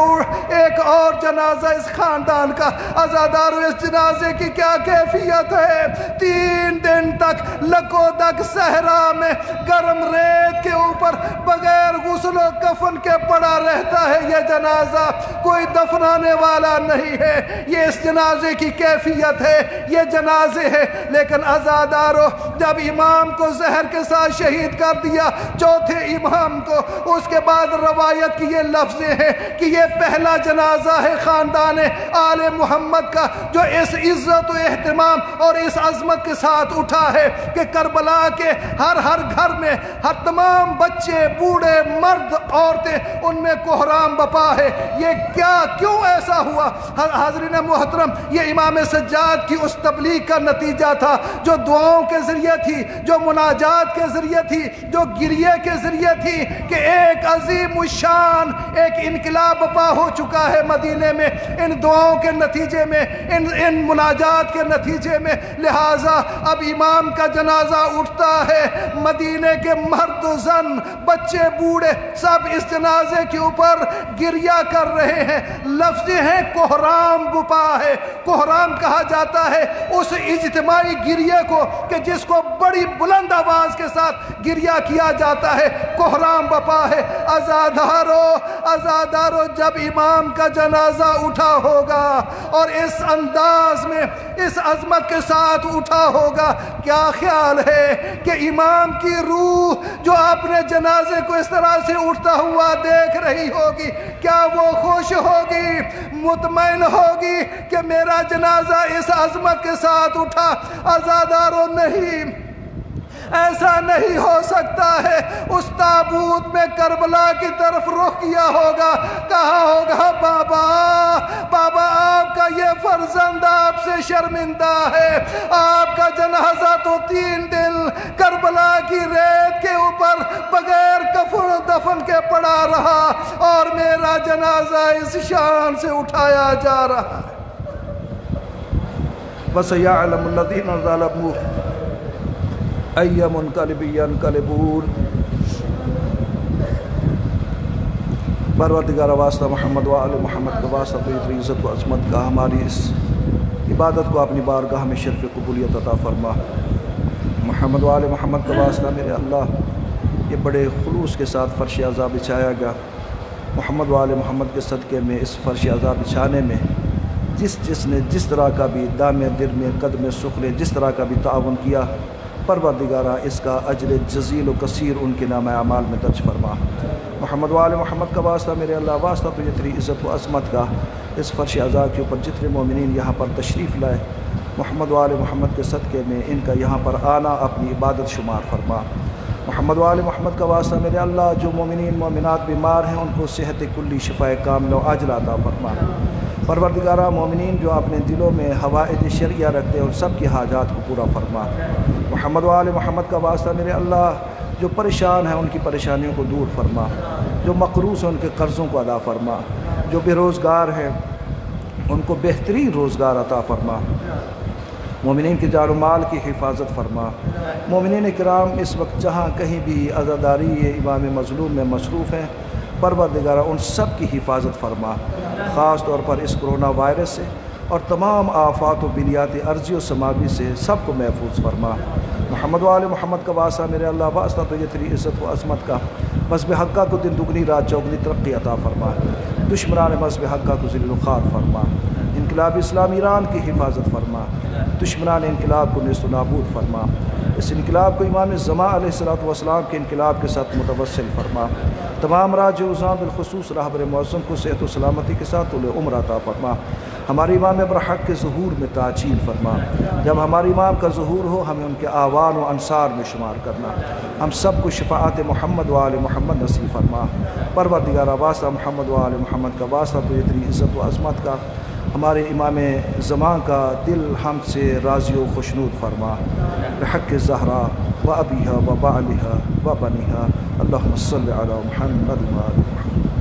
ایک اور جنازہ اس خاندان کا. عزاداروں اس جنازے کی کیا کیفیت ہے؟ 3 دن تک لکودک صحرا میں گرم ریت کے اوپر بغیر غسل و کفن کے پڑا رہتا ہے. یہ جنازہ کوئی دفنانے والا نہیں ہے. یہ اس جنازے کی کیفیت ہے، یہ جنازے ہے. لیکن عزاداروں جب امام کو زہر کے ساتھ شہید کر دیا، چوتھے امام کو، اس کے بعد روایت کی یہ لفظیں ہیں کہ یہ پہلا جنازہ ہے خاندان آل محمد کا جو اس عزت و اہتمام اور اس عظمت کے ساتھ اٹھا ہے کہ کربلا کے ہر گھر میں ہر تمام بچے، بوڑھے، مرد، عورتیں، ان میں کوہرام بپا ہے. یہ کیوں ایسا ہوا؟ حاضرین محترم، یہ امام سجاد کی اس تبلیغ کا نتیجہ تھا جو دعاؤں کے ذریعے تھی، جو مناجات کے ذریعے تھی، جو گریے کے ذریعے تھی. کہ ایک عظیم الشان ایک انقلاب برپا ہو چکا ہے مدینے میں ان دعاؤں کے نتیجے میں، ان مناجات کے نتیجے میں۔ لہٰذا اب امام کا جنازہ اٹھتا ہے، مدینے کے مرد و زن، بچے بوڑھے سب اس جنازے کے اوپر گریہ کر رہے ہیں۔ لفظ ہیں کوہرام بپا ہے، کوہرام کہا جاتا ہے اس اجتماعی گریہ کو کہ جس کو بڑی بلند آواز کے ساتھ گریہ کیا جاتا ہے، کوہرام بپا ہے۔ عزادارو جب امام کا جنازہ اٹھا ہوگا اور اس انداز میں اس عظمت کے ساتھ اٹھا ہوگا، کیا خیال ہے کہ امام کی روح جو اپنے جنازے کو اس طرح سے اٹھتا ہوا دیکھ رہی ہوگی، کیا وہ خوش ہوگی، مطمئن ہوگی کہ میرا جنازہ اس عظمت کے ساتھ اٹھا؟ عزادارو نہیں، ایسا نہیں ہو سکتا ہے۔ اس تابوت میں کربلا کی طرف رخ کیا ہوگا، کہا ہوگا بابا آپ کا یہ فرزند آپ سے شرمندہ ہے، آپ کا جنازہ تو 3 دن کربلا کی ریت کے اوپر بغیر کفن دفن کے پڑا رہا اور میرا جنازہ اس شان سے اٹھایا جا رہا ہے۔ وَسَيَعْلَمُ الَّذِينَ ظَلَمُوا أَيَّ مُنْقَلِبٍ يَنْقَلِبُونَ۔ پروردگار واسطہ محمد و آل محمد کا واسطہ تو اتنی عزت و عظمت کا ہماری اس عبادت کو اپنی بارگاہ میں شرف قبولیت عطا فرما۔ محمد و آل محمد کا واسطہ میرے اللہ یہ بڑے خلوص کے ساتھ فرش عزا بچھایا گیا، محمد و آل محمد کے صدقے میں اس فرش عزا بچھانے میں جس نے جس طرح کا بھی دام در میں قدم سخرے جس طرح کا بھی تعاون کیا، پروردگارہ اس کا اجر جزیل و کثیر ان کے نام اعمال میں درج فرما۔ محمد و آل محمد کا واسطہ میرے اللہ واسطہ تو یہ تیری عزت و عظمت کا اس فرش عزا کے اوپر جتنے مومنین یہاں پر تشریف لائے، محمد و آل محمد کے صدقے میں ان کا یہاں پر آنا اپنی عبادت شمار فرما۔ محمد و آل محمد کا واسطہ میرے اللہ جو مومنین مومنات بیمار ہیں ان کو صحت کلی شفائے کاملہ و عاجلہ عطا فرما۔ پروردگارہ مومنین جو اپنے دلوں میں حوائج شرعیہ رکھتے ہیں ان سب کی حاجات کو پورا فرما۔ محمد و آل محمد کا واسطہ میرے اللہ جو پریشان ہیں ان کی پریشانیوں کو دور فرما، جو مقروض ہیں ان کے قرضوں کو ادا فرما، جو بے روزگار ہیں ان کو بہترین روزگار عطا فرما، مومنین کی جان و مال کی حفاظت فرما۔ مومنین کرام اس وقت جہاں کہیں بھی عزاداری امام مظلوم میں مصروف ہیں، پروردگارہ ان سب کی حفاظت فرما، خاص طور پر اس کرونا وائرس سے اور تمام آفات و بلیات ارضی و سماوی سے سب کو محفوظ فرما۔ محمد و آل محمد کا واسطہ میرے اللہ واسطہ تو یہ تیری عزت و عظمت کا مذہب حقہ کو دن دگنی رات چوگنی ترقی عطا فرما، دشمنان مذہب حقہ کو ذل و خوار فرما، انقلاب اسلام ایران کی حفاظت فرما، دشمنان انقلاب کو نیست و نابود فرما، اس انقلاب کو امام زمان علیہ السلام کے انقلاب کے ساتھ متوسل فرما، تمام راج عظام بالخصوص رہبر معظم کو صحت و سلامتی کے ساتھ طول عمر عطا فرما، ہمارے امام برحق کے ظہور میں تعجیل فرما، جب ہمارے امام کا ظہور ہو ہمیں ان کے آوان و انصار میں شمار کرنا، ہم سب کو شفاعت محمد و آل محمد نصیب فرما۔ پروردگارہ واسطہ محمد و آل محمد کا واسطہ تو اتنی عزت و عظمت کا ہمارے امام زمان کا دل ہم سے راضی و خوشنود فرما، بحق زہرا و ابیہا و بعلہا و بنیہا، اللہم صلی علی محمد و آل محمد۔